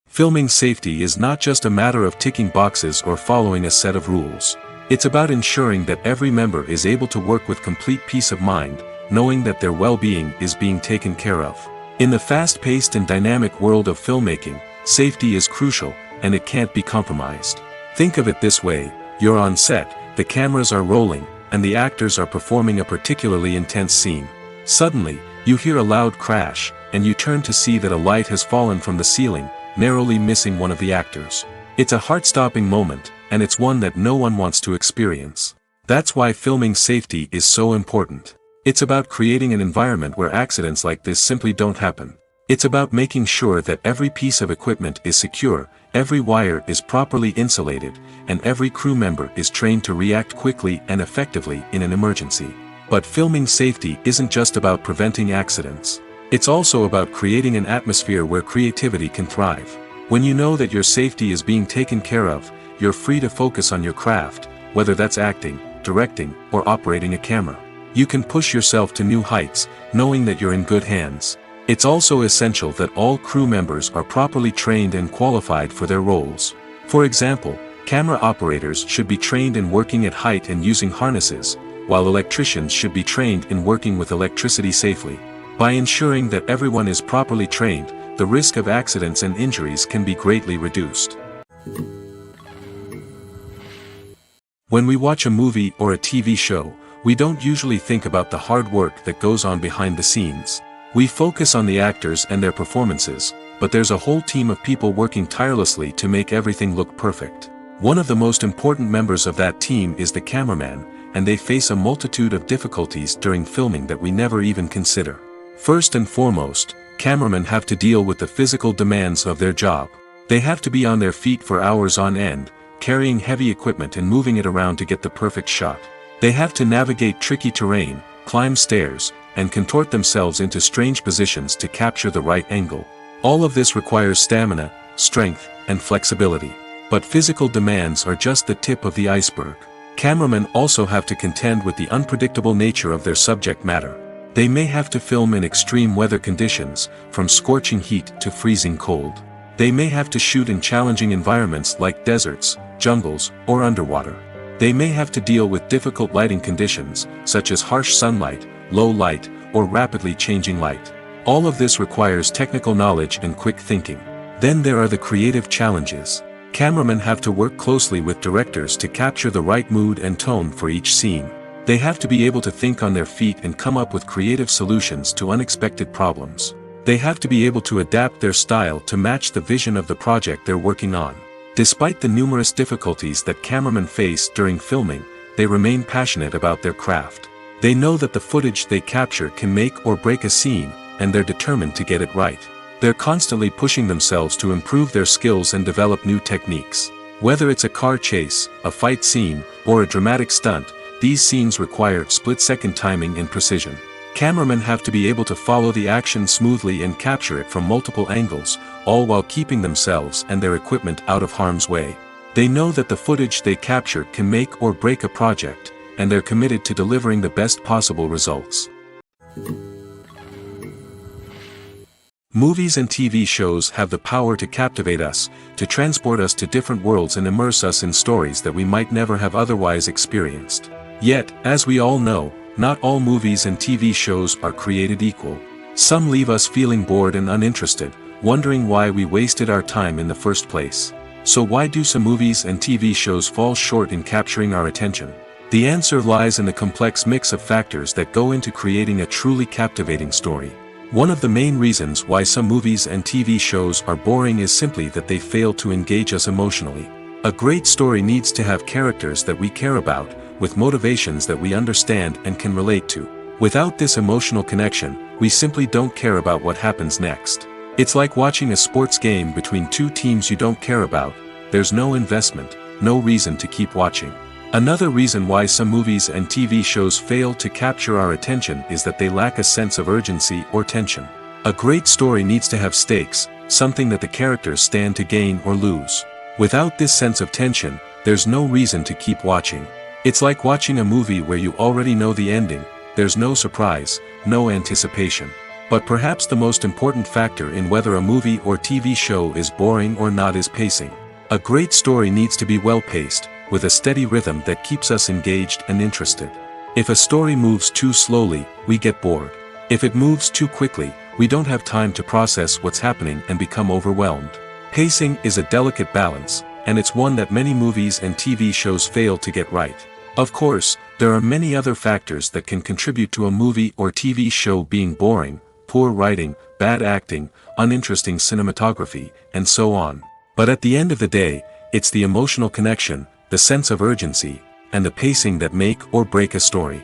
Filming safety is not just a matter of ticking boxes or following a set of rules. It's about ensuring that every member is able to work with complete peace of mind, knowing that their well-being is being taken care of. In the fast-paced and dynamic world of filmmaking, safety is crucial, and it can't be compromised. Think of it this way: you're on set, the cameras are rolling, and the actors are performing a particularly intense scene. Suddenly, you hear a loud crash, and you turn to see that a light has fallen from the ceiling, narrowly missing one of the actors. It's a heart-stopping moment, and it's one that no one wants to experience. That's why filming safety is so important. It's about creating an environment where accidents like this simply don't happen. It's about making sure that every piece of equipment is secure, every wire is properly insulated, and every crew member is trained to react quickly and effectively in an emergency. But filming safety isn't just about preventing accidents. It's also about creating an atmosphere where creativity can thrive. When you know that your safety is being taken care of, you're free to focus on your craft, whether that's acting, directing, or operating a camera. You can push yourself to new heights, knowing that you're in good hands. It's also essential that all crew members are properly trained and qualified for their roles. For example, camera operators should be trained in working at height and using harnesses, while electricians should be trained in working with electricity safely. By ensuring that everyone is properly trained, the risk of accidents and injuries can be greatly reduced. When we watch a movie or a TV show, we don't usually think about the hard work that goes on behind the scenes. We focus on the actors and their performances, but there's a whole team of people working tirelessly to make everything look perfect. One of the most important members of that team is the cameraman, and they face a multitude of difficulties during filming that we never even consider. First and foremost, cameramen have to deal with the physical demands of their job. They have to be on their feet for hours on end, carrying heavy equipment and moving it around to get the perfect shot. They have to navigate tricky terrain, climb stairs, and contort themselves into strange positions to capture the right angle. All of this requires stamina, strength, and flexibility. But physical demands are just the tip of the iceberg. Cameramen also have to contend with the unpredictable nature of their subject matter. They may have to film in extreme weather conditions, from scorching heat to freezing cold. They may have to shoot in challenging environments like deserts, jungles, or underwater. They may have to deal with difficult lighting conditions, such as harsh sunlight, low light, or rapidly changing light. All of this requires technical knowledge and quick thinking. Then there are the creative challenges. Cameramen have to work closely with directors to capture the right mood and tone for each scene. They have to be able to think on their feet and come up with creative solutions to unexpected problems. They have to be able to adapt their style to match the vision of the project they're working on. Despite the numerous difficulties that cameramen face during filming, they remain passionate about their craft. They know that the footage they capture can make or break a scene, and they're determined to get it right. They're constantly pushing themselves to improve their skills and develop new techniques. Whether it's a car chase, a fight scene, or a dramatic stunt, these scenes require split-second timing and precision. Cameramen have to be able to follow the action smoothly and capture it from multiple angles, all while keeping themselves and their equipment out of harm's way. They know that the footage they capture can make or break a project, and they're committed to delivering the best possible results. Movies and TV shows have the power to captivate us, to transport us to different worlds and immerse us in stories that we might never have otherwise experienced. Yet, as we all know, not all movies and TV shows are created equal. Some leave us feeling bored and uninterested, wondering why we wasted our time in the first place. So why do some movies and TV shows fall short in capturing our attention? The answer lies in the complex mix of factors that go into creating a truly captivating story. One of the main reasons why some movies and TV shows are boring is simply that they fail to engage us emotionally. A great story needs to have characters that we care about, with motivations that we understand and can relate to. Without this emotional connection, we simply don't care about what happens next. It's like watching a sports game between two teams you don't care about. There's no investment, no reason to keep watching. Another reason why some movies and TV shows fail to capture our attention is that they lack a sense of urgency or tension. A great story needs to have stakes, something that the characters stand to gain or lose. Without this sense of tension, there's no reason to keep watching. It's like watching a movie where you already know the ending. There's no surprise, no anticipation. But perhaps the most important factor in whether a movie or TV show is boring or not is pacing. A great story needs to be well-paced, with a steady rhythm that keeps us engaged and interested. If a story moves too slowly, we get bored. If it moves too quickly, we don't have time to process what's happening and become overwhelmed. Pacing is a delicate balance, and it's one that many movies and TV shows fail to get right. Of course, There are many other factors that can contribute to a movie or TV show being boring: poor writing, bad acting, uninteresting cinematography, and so on. But at the end of the day, it's the emotional connection, the sense of urgency, and the pacing that make or break a story.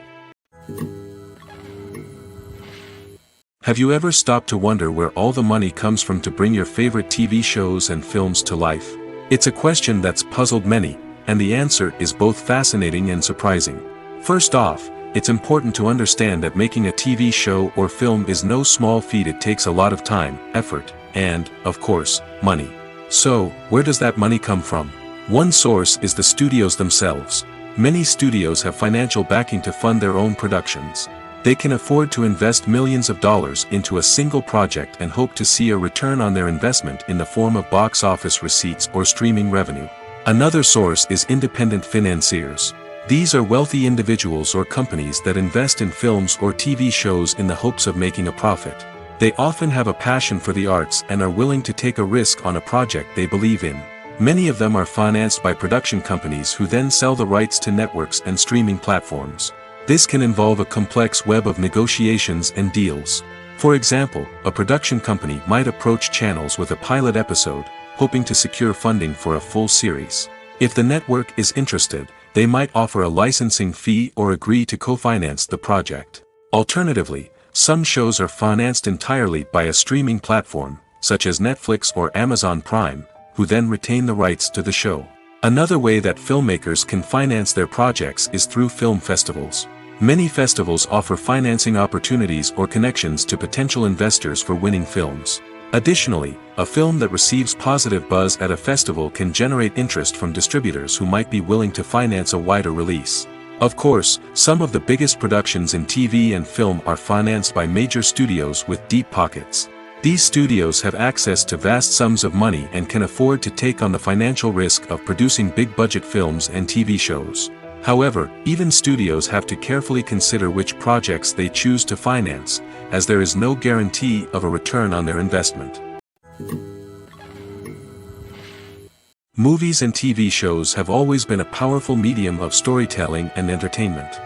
Have you ever stopped to wonder where all the money comes from to bring your favorite TV shows and films to life? It's a question that's puzzled many, and the answer is both fascinating and surprising. First off, it's important to understand that making a TV show or film is no small feat. It takes a lot of time, effort, and, of course, money. So, where does that money come from? One source is the studios themselves. Many studios have financial backing to fund their own productions. They can afford to invest millions of dollars into a single project and hope to see a return on their investment in the form of box office receipts or streaming revenue. Another source is independent financiers. These are wealthy individuals or companies that invest in films or TV shows in the hopes of making a profit. They often have a passion for the arts and are willing to take a risk on a project they believe in. Many of them are financed by production companies who then sell the rights to networks and streaming platforms. This can involve a complex web of negotiations and deals. For example, a production company might approach channels with a pilot episode, hoping to secure funding for a full series. If the network is interested, they might offer a licensing fee or agree to co-finance the project. Alternatively, some shows are financed entirely by a streaming platform, such as Netflix or Amazon Prime, who then retain the rights to the show. Another way that filmmakers can finance their projects is through film festivals. Many festivals offer financing opportunities or connections to potential investors for winning films. Additionally, a film that receives positive buzz at a festival can generate interest from distributors who might be willing to finance a wider release. Of course, some of the biggest productions in TV and film are financed by major studios with deep pockets. These studios have access to vast sums of money and can afford to take on the financial risk of producing big-budget films and TV shows. However, even studios have to carefully consider which projects they choose to finance, as there is no guarantee of a return on their investment. Movies and TV shows have always been a powerful medium of storytelling and entertainment.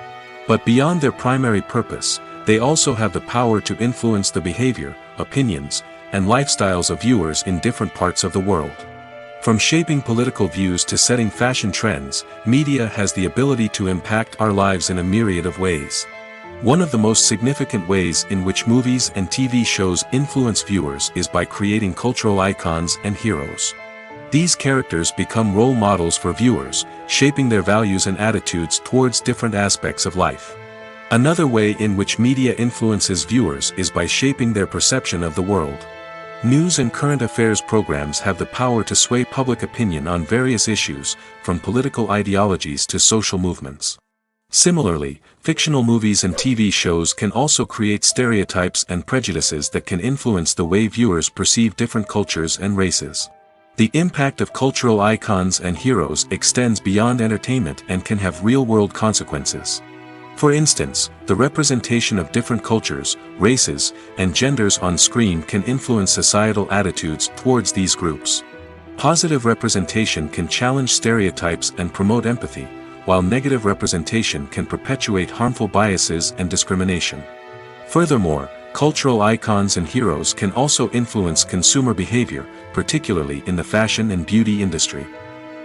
But beyond their primary purpose, they also have the power to influence the behavior, opinions, and lifestyles of viewers in different parts of the world. From shaping political views to setting fashion trends, media has the ability to impact our lives in a myriad of ways. One of the most significant ways in which movies and TV shows influence viewers is by creating cultural icons and heroes. These characters become role models for viewers, shaping their values and attitudes towards different aspects of life. Another way in which media influences viewers is by shaping their perception of the world. News and current affairs programs have the power to sway public opinion on various issues, from political ideologies to social movements. Similarly, fictional movies and TV shows can also create stereotypes and prejudices that can influence the way viewers perceive different cultures and races. The impact of cultural icons and heroes extends beyond entertainment and can have real-world consequences. For instance, the representation of different cultures, races, and genders on screen can influence societal attitudes towards these groups. Positive representation can challenge stereotypes and promote empathy, while negative representation can perpetuate harmful biases and discrimination. Furthermore, cultural icons and heroes can also influence consumer behavior, particularly in the fashion and beauty industry.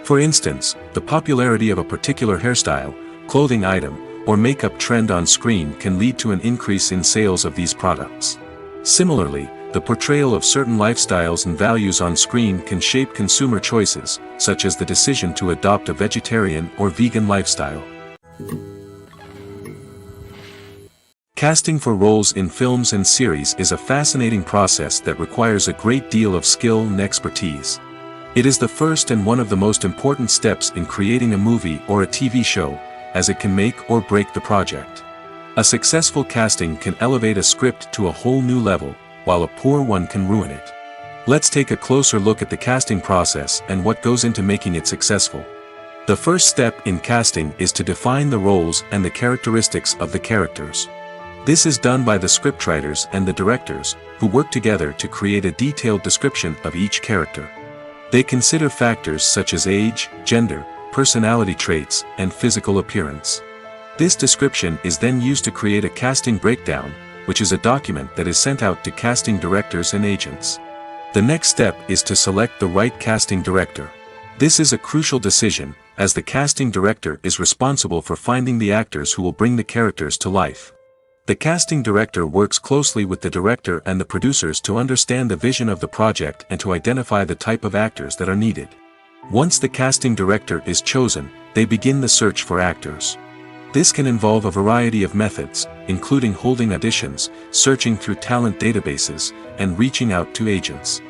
For instance, the popularity of a particular hairstyle, clothing item, or makeup trend on screen can lead to an increase in sales of these products. Similarly, the portrayal of certain lifestyles and values on screen can shape consumer choices, such as the decision to adopt a vegetarian or vegan lifestyle. Casting for roles in films and series is a fascinating process that requires a great deal of skill and expertise. It is the first and one of the most important steps in creating a movie or a TV show, as it can make or break the project. A successful casting can elevate a script to a whole new level, while a poor one can ruin it. Let's take a closer look at the casting process and what goes into making it successful. The first step in casting is to define the roles and the characteristics of the characters. This is done by the scriptwriters and the directors, who work together to create a detailed description of each character. They consider factors such as age, gender, personality traits, and physical appearance. This description is then used to create a casting breakdown, which is a document that is sent out to casting directors and agents. The next step is to select the right casting director. This is a crucial decision, as the casting director is responsible for finding the actors who will bring the characters to life. The casting director works closely with the director and the producers to understand the vision of the project and to identify the type of actors that are needed. Once the casting director is chosen, they begin the search for actors. This can involve a variety of methods, including holding auditions, searching through talent databases, and reaching out to agents.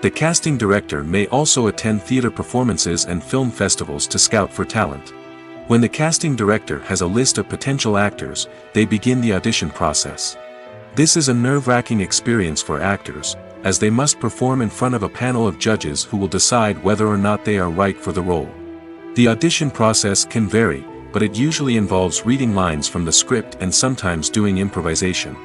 The casting director may also attend theater performances and film festivals to scout for talent. When the casting director has a list of potential actors, they begin the audition process. This is a nerve-wracking experience for actors, as they must perform in front of a panel of judges who will decide whether or not they are right for the role. The audition process can vary, but it usually involves reading lines from the script and sometimes doing improvisation.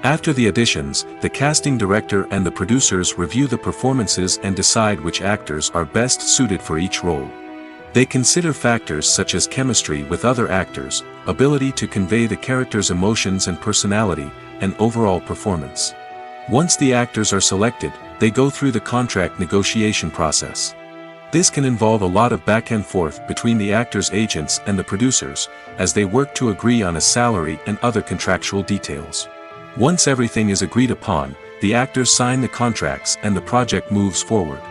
After the auditions, the casting director and the producers review the performances and decide which actors are best suited for each role. They consider factors such as chemistry with other actors, ability to convey the character's emotions and personality, and overall performance. Once the actors are selected, they go through the contract negotiation process. This can involve a lot of back and forth between the actors' agents and the producers, as they work to agree on a salary and other contractual details. Once everything is agreed upon, the actors sign the contracts and the project moves forward.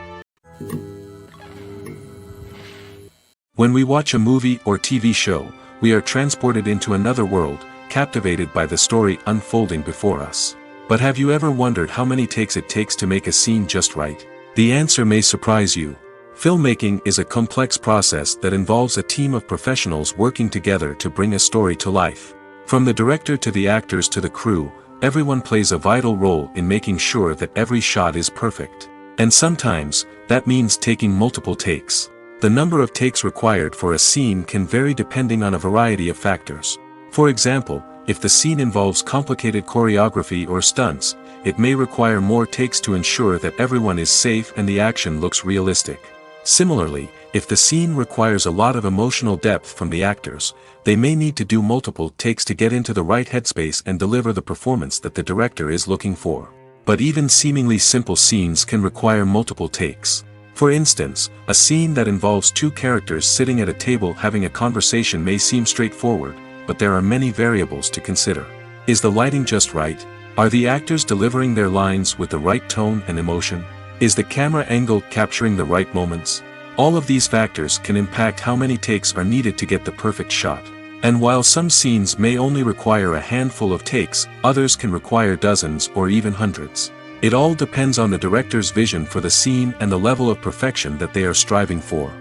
When we watch a movie or TV show, we are transported into another world, captivated by the story unfolding before us. But have you ever wondered how many takes it takes to make a scene just right? The answer may surprise you. Filmmaking is a complex process that involves a team of professionals working together to bring a story to life. From the director to the actors to the crew, everyone plays a vital role in making sure that every shot is perfect. And sometimes, that means taking multiple takes. The number of takes required for a scene can vary depending on a variety of factors. For example, if the scene involves complicated choreography or stunts, it may require more takes to ensure that everyone is safe and the action looks realistic. Similarly, if the scene requires a lot of emotional depth from the actors, they may need to do multiple takes to get into the right headspace and deliver the performance that the director is looking for. But even seemingly simple scenes can require multiple takes. For instance, a scene that involves two characters sitting at a table having a conversation may seem straightforward, but there are many variables to consider. Is the lighting just right? Are the actors delivering their lines with the right tone and emotion? Is the camera angle capturing the right moments? All of these factors can impact how many takes are needed to get the perfect shot. And while some scenes may only require a handful of takes, others can require dozens or even hundreds. It all depends on the director's vision for the scene and the level of perfection that they are striving for.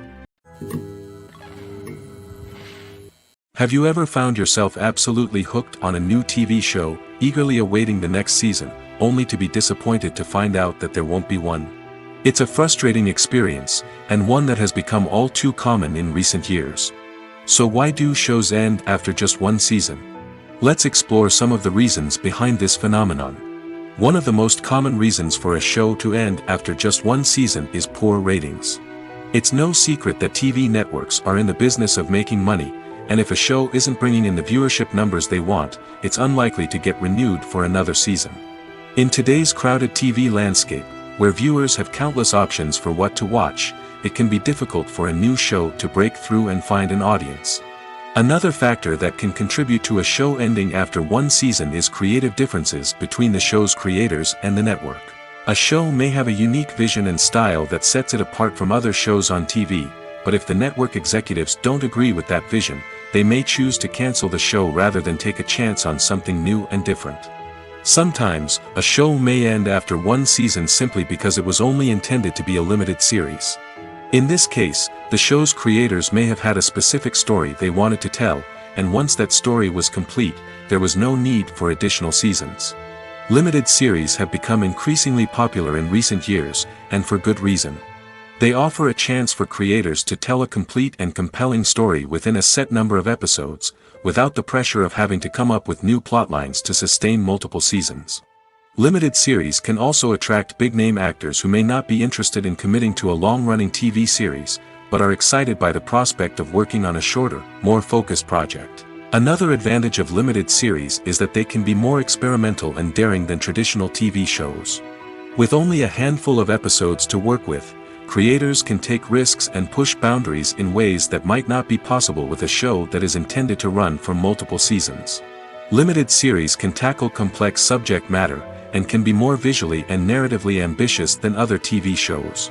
Have you ever found yourself absolutely hooked on a new TV show, eagerly awaiting the next season, only to be disappointed to find out that there won't be one? It's a frustrating experience, and one that has become all too common in recent years. So why do shows end after just one season? Let's explore some of the reasons behind this phenomenon. One of the most common reasons for a show to end after just one season is poor ratings. It's no secret that TV networks are in the business of making money, and if a show isn't bringing in the viewership numbers they want, it's unlikely to get renewed for another season. In today's crowded TV landscape, where viewers have countless options for what to watch, it can be difficult for a new show to break through and find an audience. Another factor that can contribute to a show ending after one season is creative differences between the show's creators and the network. A show may have a unique vision and style that sets it apart from other shows on TV, but if the network executives don't agree with that vision, they may choose to cancel the show rather than take a chance on something new and different. Sometimes, a show may end after one season simply because it was only intended to be a limited series. In this case, the show's creators may have had a specific story they wanted to tell, and once that story was complete, there was no need for additional seasons. Limited series have become increasingly popular in recent years, and for good reason. They offer a chance for creators to tell a complete and compelling story within a set number of episodes, without the pressure of having to come up with new plotlines to sustain multiple seasons. Limited series can also attract big-name actors who may not be interested in committing to a long-running TV series, but are excited by the prospect of working on a shorter, more focused project. Another advantage of limited series is that they can be more experimental and daring than traditional TV shows. With only a handful of episodes to work with, creators can take risks and push boundaries in ways that might not be possible with a show that is intended to run for multiple seasons. Limited series can tackle complex subject matter, and can be more visually and narratively ambitious than other TV shows.